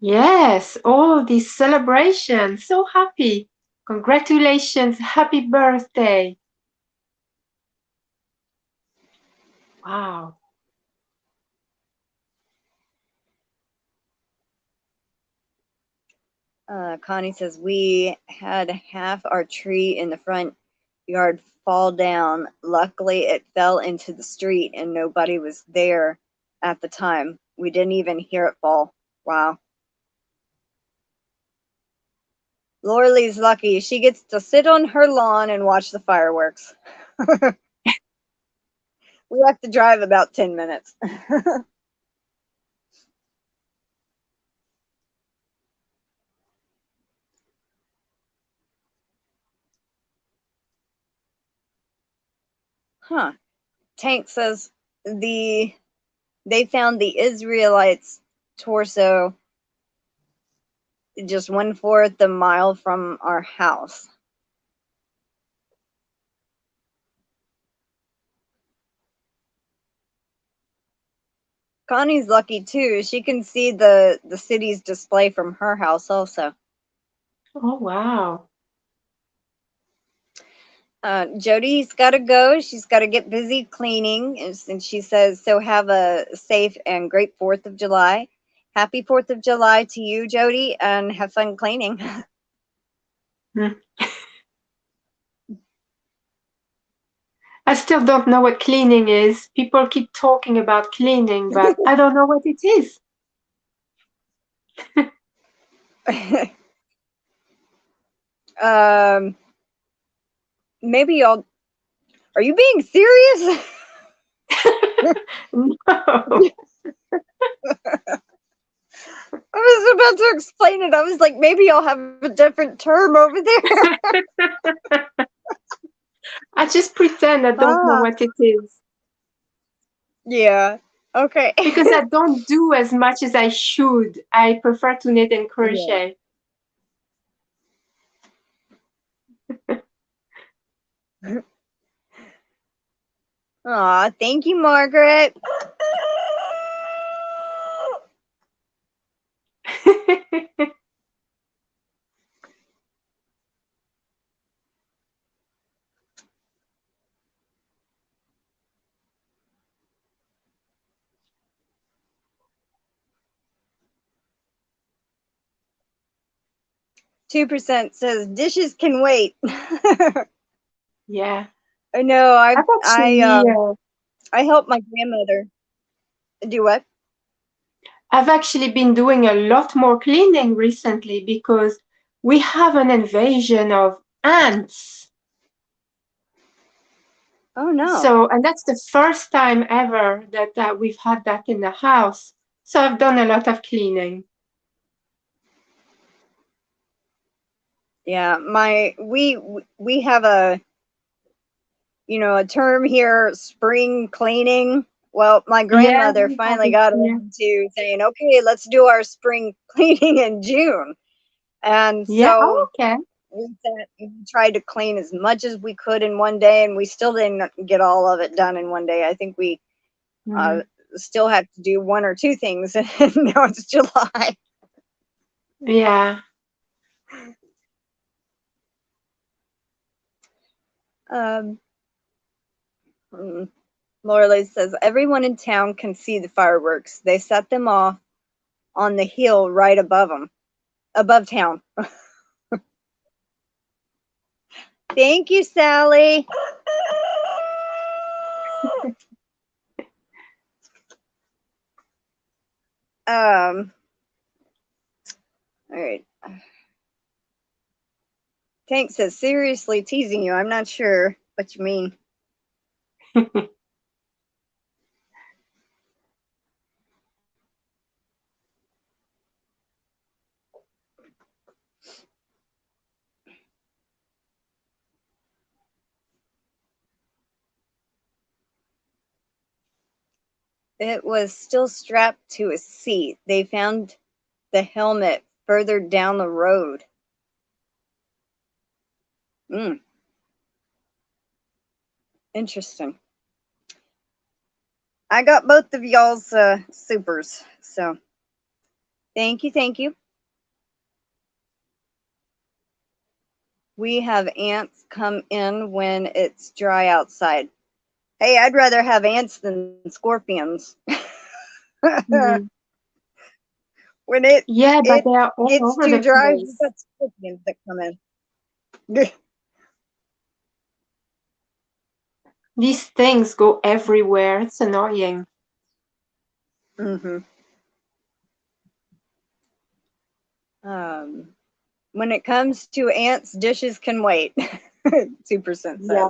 Yes, all these celebrations. So happy. Congratulations. Happy birthday. Wow. Connie says, "We had half our tree in the front yard fall down. Luckily, it fell into the street and nobody was there at the time. We didn't even hear it fall." Wow. Lorele's lucky. She gets to sit on her lawn and watch the fireworks. We have to drive about 10 minutes. Huh. Tank says they found the Israelites' torso just 1/4 a mile from our house. Connie's lucky too. She can see the city's display from her house also. Oh, wow. Jody's got to go. She's got to get busy cleaning. And she says, "So have a safe and great 4th of July. Happy 4th of July to you, Jody, and have fun cleaning." I still don't know what cleaning is. People keep talking about cleaning, but I don't know what it is. Maybe y'all. Are you being serious? No. I was about to explain it. I was like, maybe y'all have a different term over there. I just pretend I don't know what it is. Yeah. Okay. Because I don't do as much as I should. I prefer to knit and crochet. Aw, thank you, Margaret. 2% says dishes can wait. Yeah. I know. I've I helped my grandmother do what? I've actually been doing a lot more cleaning recently because we have an invasion of ants. Oh no. So, and that's the first time ever that we've had that in the house. So I've done a lot of cleaning. Yeah, we have a term here, spring cleaning. Well, my grandmother we have finally it got here. into saying, okay, let's do our spring cleaning in June. And Yeah, so okay. we tried to clean as much as we could in one day, and we still didn't get all of it done in one day. I think we still have to do one or two things, and now it's July. Yeah. Lorele says, everyone in town can see the fireworks. They set them off on the hill right above town. Thank you, Sally. All right. Tank says, seriously teasing you. I'm not sure what you mean. It was still strapped to a seat. They found the helmet further down the road. Interesting. I got both of y'all's supers, so thank you. We have ants come in when it's dry outside. Hey, I'd rather have ants than scorpions. When it but they are all gets over too the dry, place. we've got scorpions that come in. These things go everywhere. It's annoying. When it comes to ants, dishes can wait. 2% says. Yeah.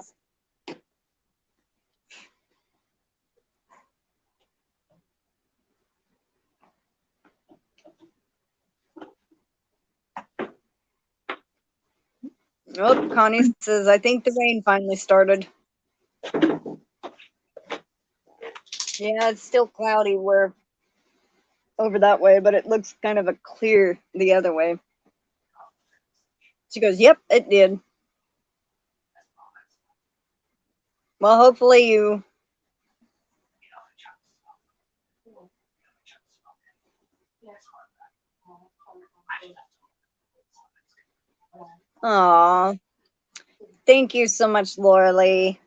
Oh, Connie says, I think the rain finally started. Yeah, it's still cloudy over that way, but it looks kind of a clear the other way. She goes, yep, it did. Well, hopefully you... Aw. Thank you so much, Lorele.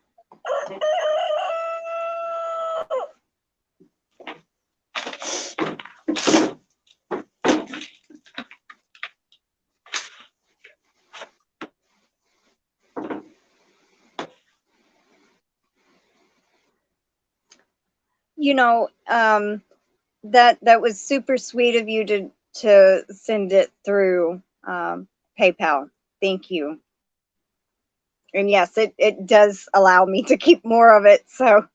you know, that was super sweet of you to send it through PayPal. Thank you. And yes, it does allow me to keep more of it. So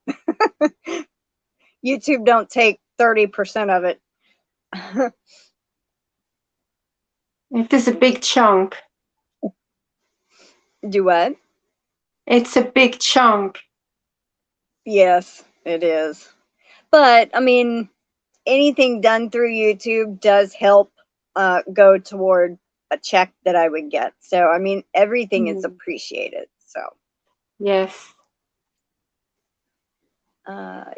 YouTube don't take 30% of it. It is a big chunk. Do what? It's a big chunk. Yes, it is. But I mean, anything done through YouTube does help go toward a check that I would get. So I mean, everything is appreciated. So Yes.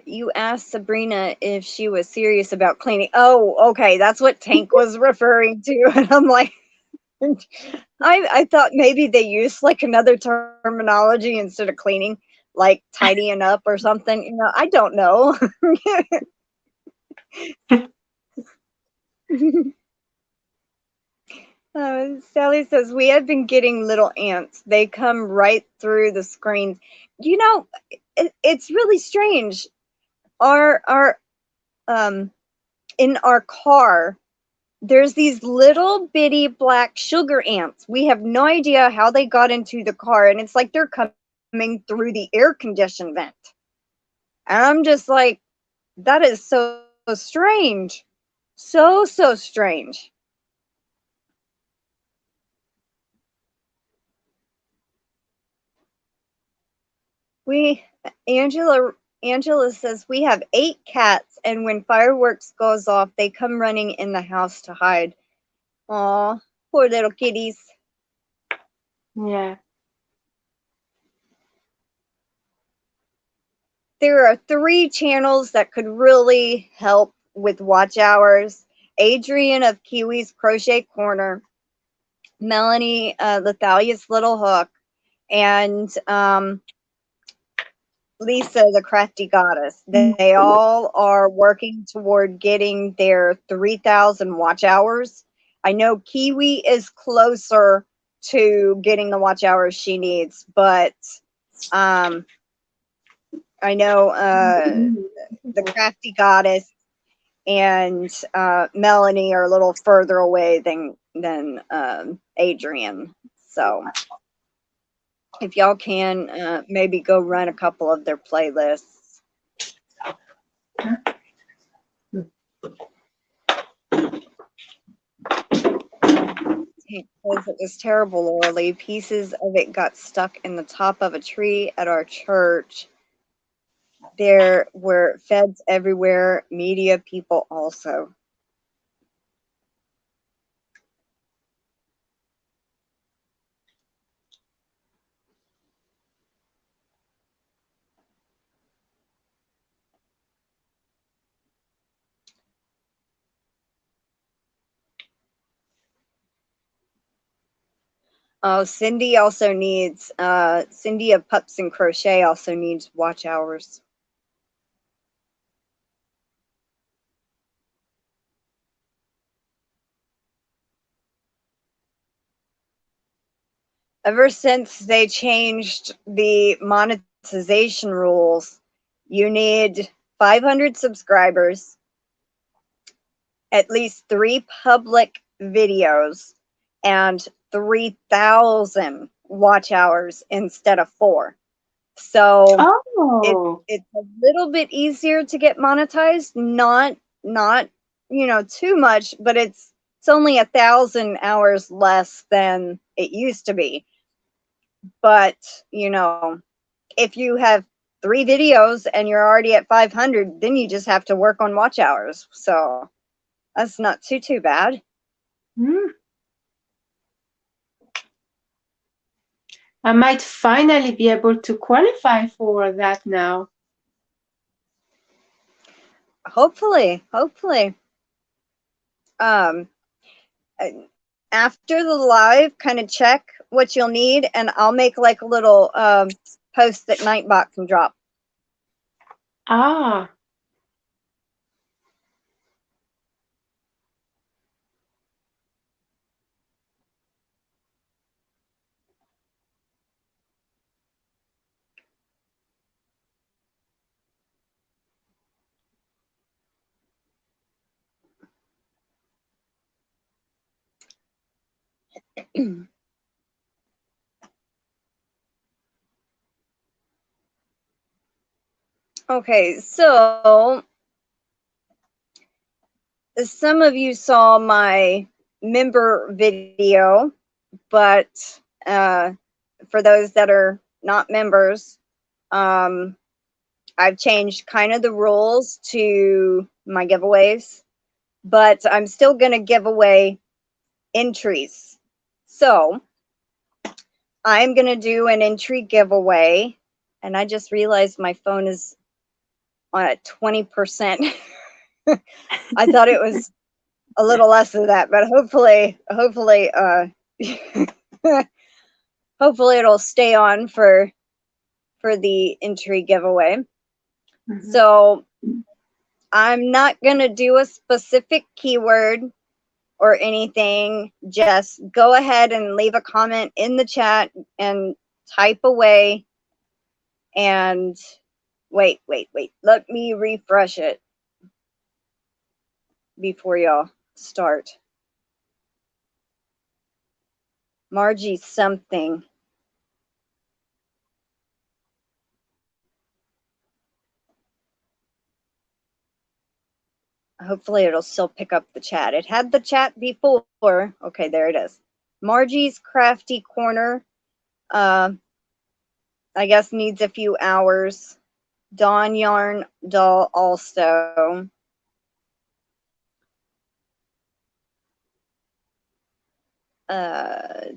you asked Sabrina if she was serious about cleaning. Oh, okay, that's what Tank was referring to, and I'm like, I thought maybe they used like another terminology instead of cleaning, like tidying up or something. You know, I don't know. Sally says, we have been getting little ants. They come right through the screens. You know, it's really strange. Our in our car, there's these little bitty black sugar ants. We have no idea how they got into the car, and it's like they're coming through the air condition vent. And I'm just like, that is so strange. So strange. We Angela says we have 8 cats, and when fireworks goes off, they come running in the house to hide. Aw, poor little kitties. Yeah. There are 3 channels that could really help with watch hours. Adrian of Kiwi's Crochet Corner, Melanie, Lethalia's Little Hook, and Lisa, the Crafty Goddess. They all are working toward getting their 3,000 watch hours. I know Kiwi is closer to getting the watch hours she needs, but I know the Crafty Goddess and Melanie are a little further away than Adrian. So if y'all can maybe go run a couple of their playlists. It was terrible, Lorele. Pieces of it got stuck in the top of a tree at our church. There were feds everywhere, media people also. Oh, Cindy also needs, Cindy of Pups and Crochet also needs watch hours. Ever since they changed the monetization rules, you need 500 subscribers, at least 3 public videos, and 3,000 watch hours instead of 4. So Oh. it's a little bit easier to get monetized, not too much, but it's only 1,000 hours less than it used to be. But if you have 3 videos and you're already at 500, then you just have to work on watch hours. So that's not too bad. I might finally be able to qualify for that now. Hopefully. After the live, kind of check what you'll need, and I'll make like a little post that Nightbot can drop. Ah. Okay, so some of you saw my member video, but for those that are not members, I've changed kind of the rules to my giveaways, but I'm still going to give away entries. So I'm going to do an entry giveaway, and I just realized my phone is on at 20%. I thought it was a little less of that, but hopefully, hopefully it'll stay on for the entry giveaway. Mhm. So I'm not going to do a specific keyword or anything. Just go ahead and leave a comment in the chat and type away. And wait. Let me refresh it before y'all start. Margie something. Hopefully it'll still pick up the chat. It had the chat before. Okay, there it is. Margie's Crafty Corner. I guess needs a few hours. Dawn Yarn Doll also.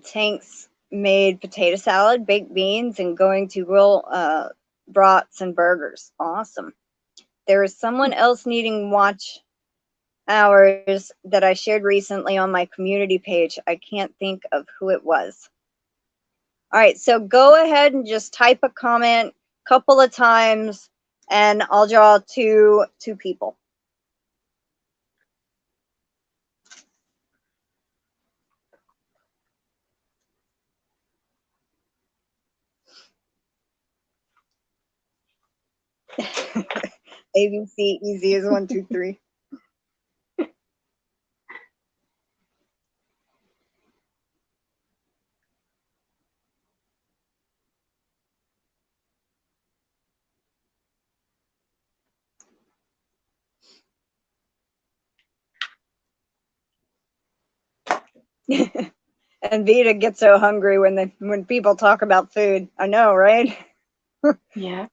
Tanks made potato salad, baked beans, and going to grill brats and burgers. Awesome. There is someone else needing watch hours that I shared recently on my community page. I can't think of who it was. All right, so go ahead and just type a comment a couple of times, and I'll draw two people. ABC easy as 1, 2, 3. And Vita gets so hungry when people talk about food. I know, right? Yeah.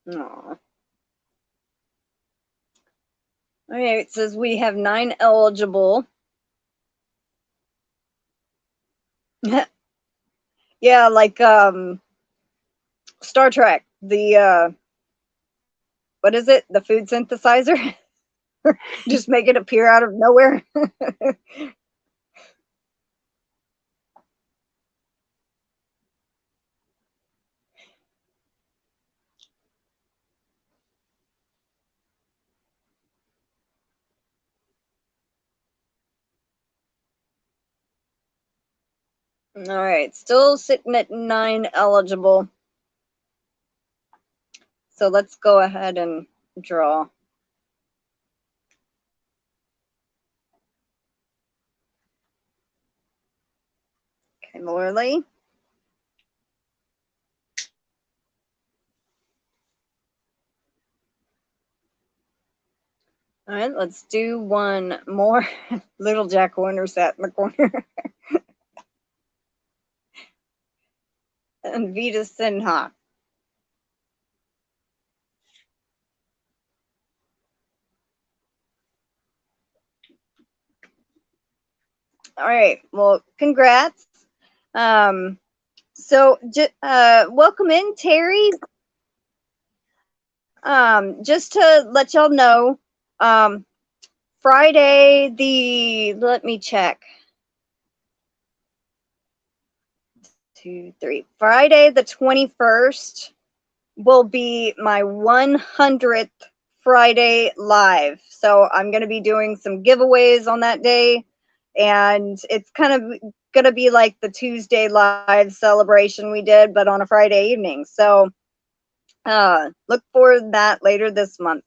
Aw. Okay, it says we have 9 eligible. Yeah, like Star Trek, the what is it? The food synthesizer? Just make it appear out of nowhere. All right, still sitting at 9 eligible. So let's go ahead and draw. Okay, Lorele. All right, let's do one more. Little Jack Horner sat in the corner. And Vita Sinha. All right, well, congrats. So welcome in, Terry. Just to let y'all know, Friday let me check. 2, 3. Friday the 21st will be my 100th Friday live. So I'm going to be doing some giveaways on that day. And it's kind of going to be like the Tuesday live celebration we did, but on a Friday evening. So look for that later this month.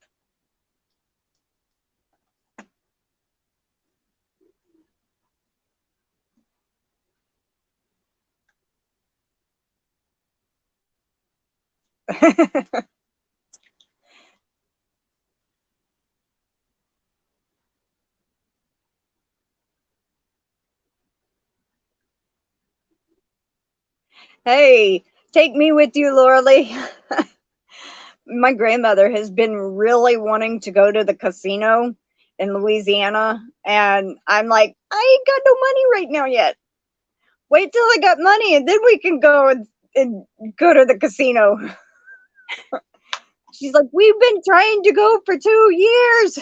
Hey, take me with you, Lorele. My grandmother has been really wanting to go to the casino in Louisiana, and I'm like, I ain't got no money right now yet. Wait till I got money, and then we can go and go to the casino. She's like, we've been trying to go for 2 years.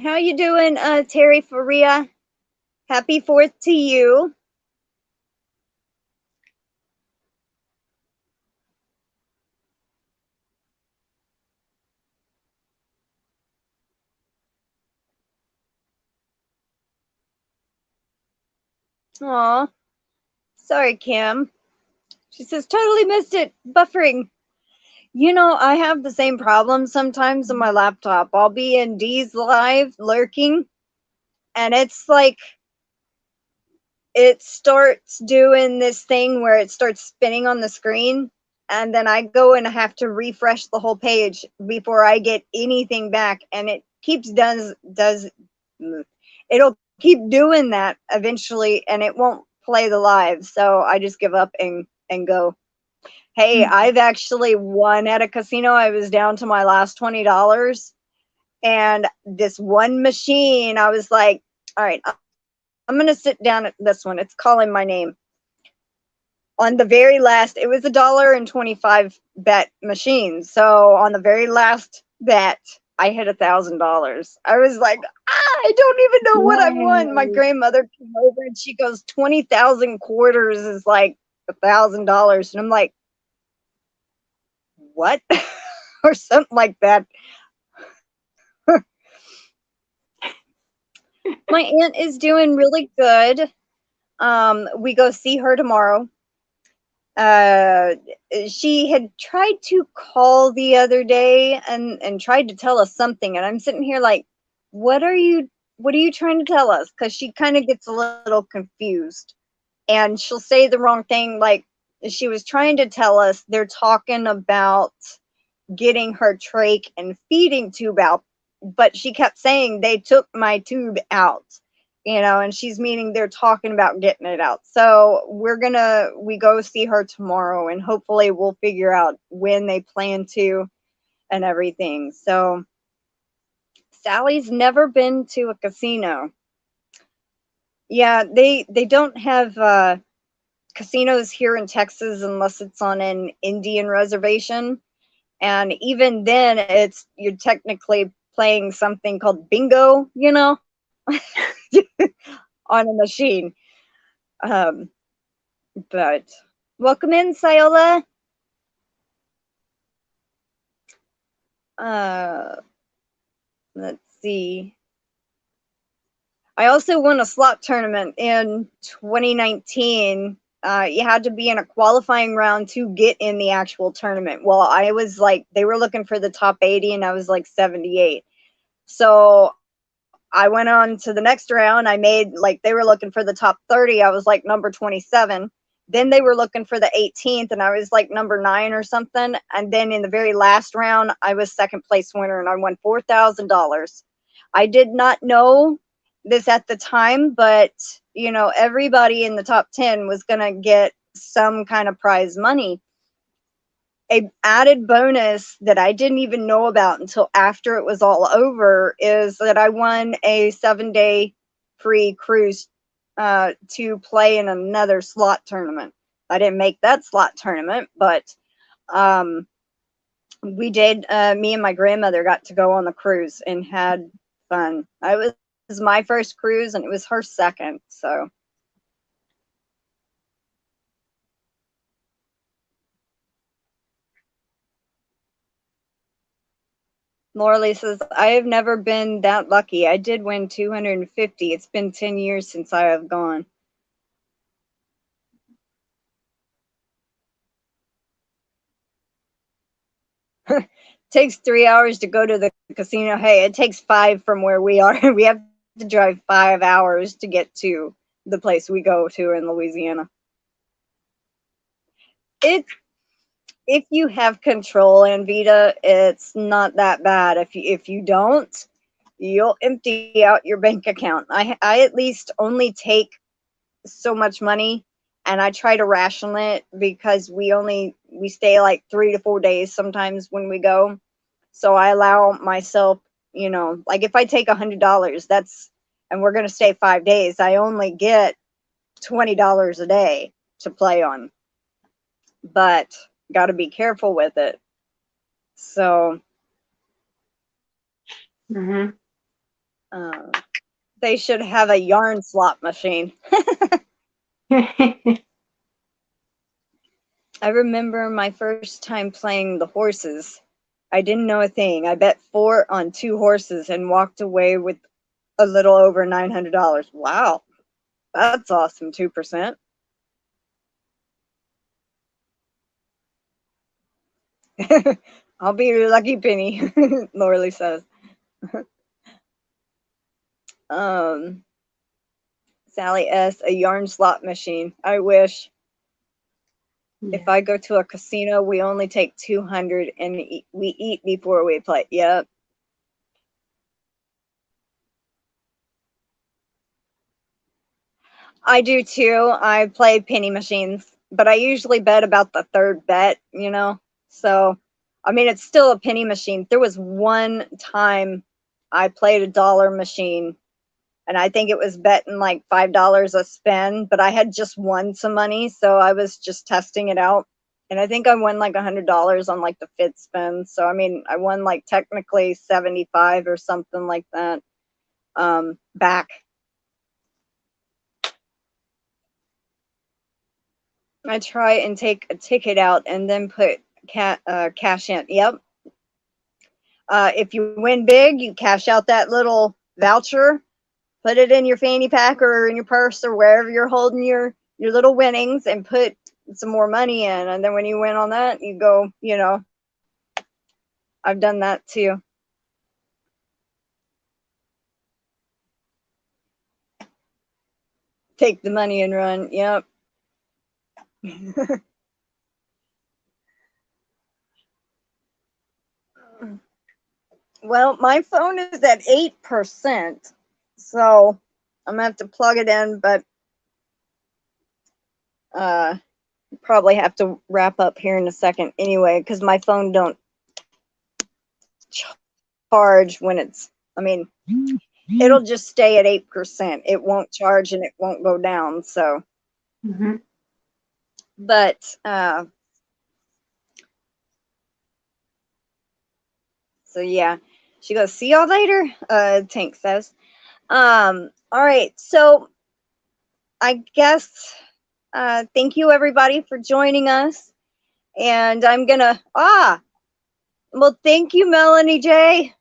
How you doing, Terry Faria? Happy 4th to you. Aw, sorry, Kim. She says, totally missed it. Buffering. You know, I have the same problem sometimes on my laptop. I'll be in D's live lurking, and it's like it starts doing this thing where it starts spinning on the screen, and then I go and have to refresh the whole page before I get anything back, and it keeps does it'll keep doing that eventually, and it won't play the live, so I just give up and go. Hey, I've actually won at a casino. I was down to my last $20, and this one machine, I was like, all right, I'm going to sit down at this one. It's calling my name. On the very last, it was $1.25 bet machine. So on the very last bet, I hit $1,000. I was like, I don't even know what I won. My grandmother came over and she goes, 20,000 quarters is like $1,000. And I'm like, what? Or something like that. My aunt is doing really good. We go see her tomorrow. She had tried to call the other day and tried to tell us something, and I'm sitting here like, what are you trying to tell us? Because she kind of gets a little confused, and she'll say the wrong thing. Like, she was trying to tell us they're talking about getting her trach and feeding tube out, but she kept saying they took my tube out, and she's meaning they're talking about getting it out. So we go see her tomorrow, and hopefully we'll figure out when they plan to and everything. So Sally's never been to a casino. Yeah, they don't have casinos here in Texas unless it's on an Indian reservation. And even then, you're technically playing something called bingo, on a machine. But welcome in, Sayola. Let's see. I also won a slot tournament in 2019. You had to be in a qualifying round to get in the actual tournament. Well, I was like, they were looking for the top 80, and I was like 78. So I went on to the next round. I made, like, they were looking for the top 30. I was like number 27. Then they were looking for the 18th, and I was like number 9 or something. And then in the very last round, I was second place winner, and I won $4,000. I did not know this at the time, but everybody in the top 10 was going to get some kind of prize money. A added bonus that I didn't even know about until after it was all over is that I won a 7-day free cruise to play in another slot tournament. I didn't make that slot tournament, but we did. Me and my grandmother got to go on the cruise and had fun. It was my first cruise, and it was her second. So Lorele says, I have never been that lucky. I did win 250. It's been 10 years since I have gone. takes 3 hours to go to the casino. Hey, it takes 5 from where we are. We have to drive 5 hours to get to the place we go to in Louisiana. If you have control, Anvita, it's not that bad. If you don't, you'll empty out your bank account. I at least only take so much money, and I try to ration it because we stay like 3 to 4 days sometimes when we go. So I allow myself, like if I take $100, and we're gonna stay 5 days, I only get $20 a day to play on. But got to be careful with it. So they should have a yarn slot machine. I remember my first time playing the horses. I didn't know a thing. I bet 4 on 2 horses and walked away with a little over $900. Wow, that's awesome. 2%. I'll be your lucky penny, Lorele says. Sally S, a yarn slot machine. I wish. Yeah. If I go to a casino, we only take 200 and we eat before we play. Yep. I do too. I play penny machines, but I usually bet about the third bet, So, I mean, it's still a penny machine. There was one time I played a dollar machine, and I think it was betting like $5 a spin, but I had just won some money, so I was just testing it out. And I think I won like $100 on like the 5th spin. So, I mean, I won like technically 75 or something like that back. I try and take a ticket out and then put cash in. Yep. If you win big, you cash out that little voucher, put it in your fanny pack or in your purse or wherever you're holding your little winnings, and put some more money in. And then when you win on that, you go, I've done that too. Take the money and run. Yep. Well, my phone is at 8%, so I'm gonna have to plug it in, but probably have to wrap up here in a second anyway, because my phone don't charge when it'll just stay at 8%. It won't charge and it won't go down. So, but so yeah, she goes, see y'all later. Tank says. All right, so I guess thank you everybody for joining us, and I'm gonna well, thank you, Melanie J.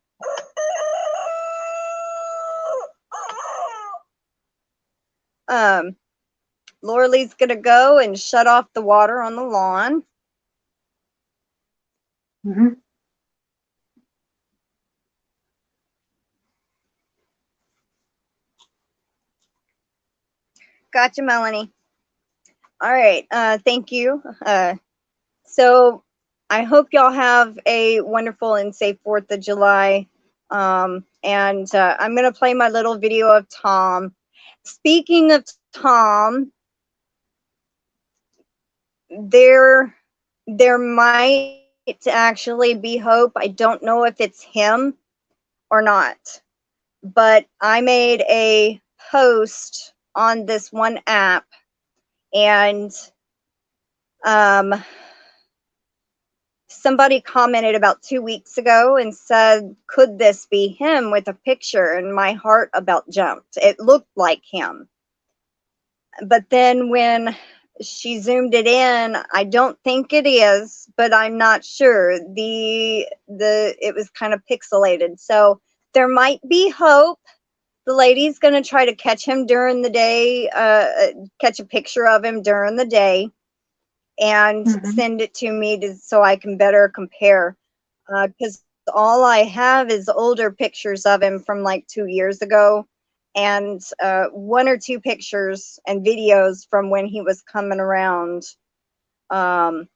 Lorele's gonna go and shut off the water on the lawn. Gotcha, Melanie. All right, thank you. So I hope y'all have a wonderful and safe 4th of July. And I'm gonna play my little video of Tom. Speaking of Tom, there might actually be hope. I don't know if it's him or not, but I made a post on this one app, and somebody commented about 2 weeks ago and said, could this be him, with a picture, and my heart about jumped. It looked like him. But then when she zoomed it in, I don't think it is, but I'm not sure. It was kind of pixelated. So there might be hope. The lady's going to try to catch him during the day, catch a picture of him during the day, and send it to me so I can better compare. because all I have is older pictures of him from like 2 years ago, and 1 or 2 pictures and videos from when he was coming around a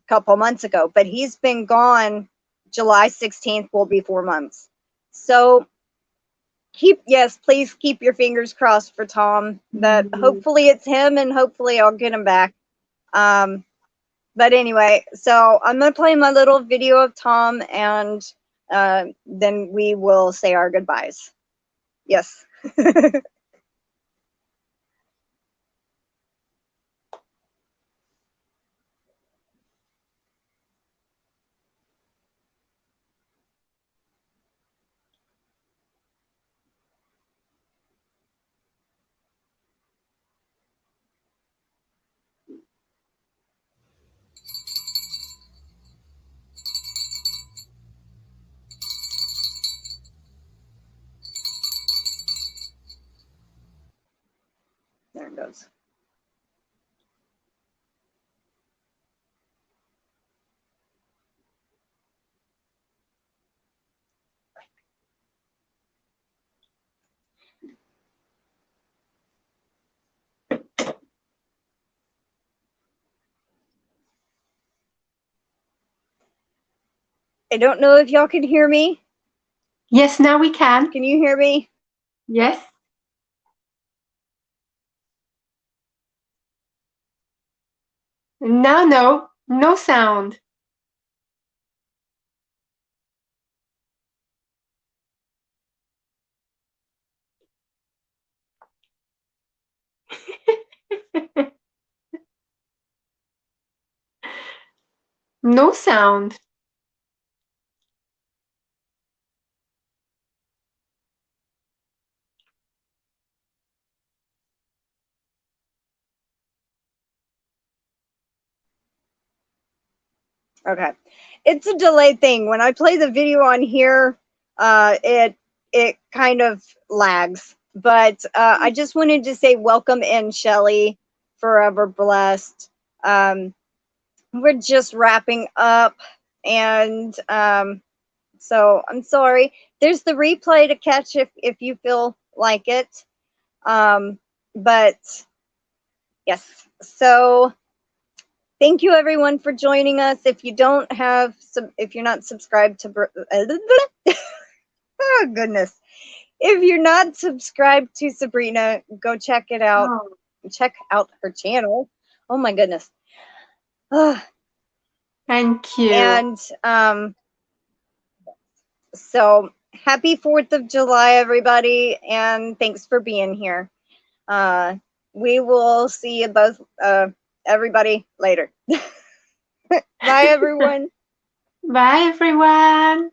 couple months ago. But he's been gone. July 16th will be 4 months. So please keep your fingers crossed for Tom, that hopefully it's him and hopefully I'll get him back. But anyway, so I'm going to play my little video of Tom, and then we will say our goodbyes. Yes. There it goes. I don't know if y'all can hear me. Yes, now we can. Can you hear me? Yes. No sound. No sound. Okay. It's a delayed thing. When I play the video on here, it kind of lags. But I just wanted to say welcome in, Shelly. Forever blessed. We're just wrapping up, and so I'm sorry. There's the replay to catch if you feel like it. But yes, so thank you everyone for joining us. If you don't have if you're not subscribed to oh goodness, if you're not subscribed to Sabrina, go check it out. Oh. Check out her channel. Oh my goodness. Thank you. And so happy 4th of July, everybody, and thanks for being here. We will see you both, everybody, later. Bye, everyone. Bye, everyone.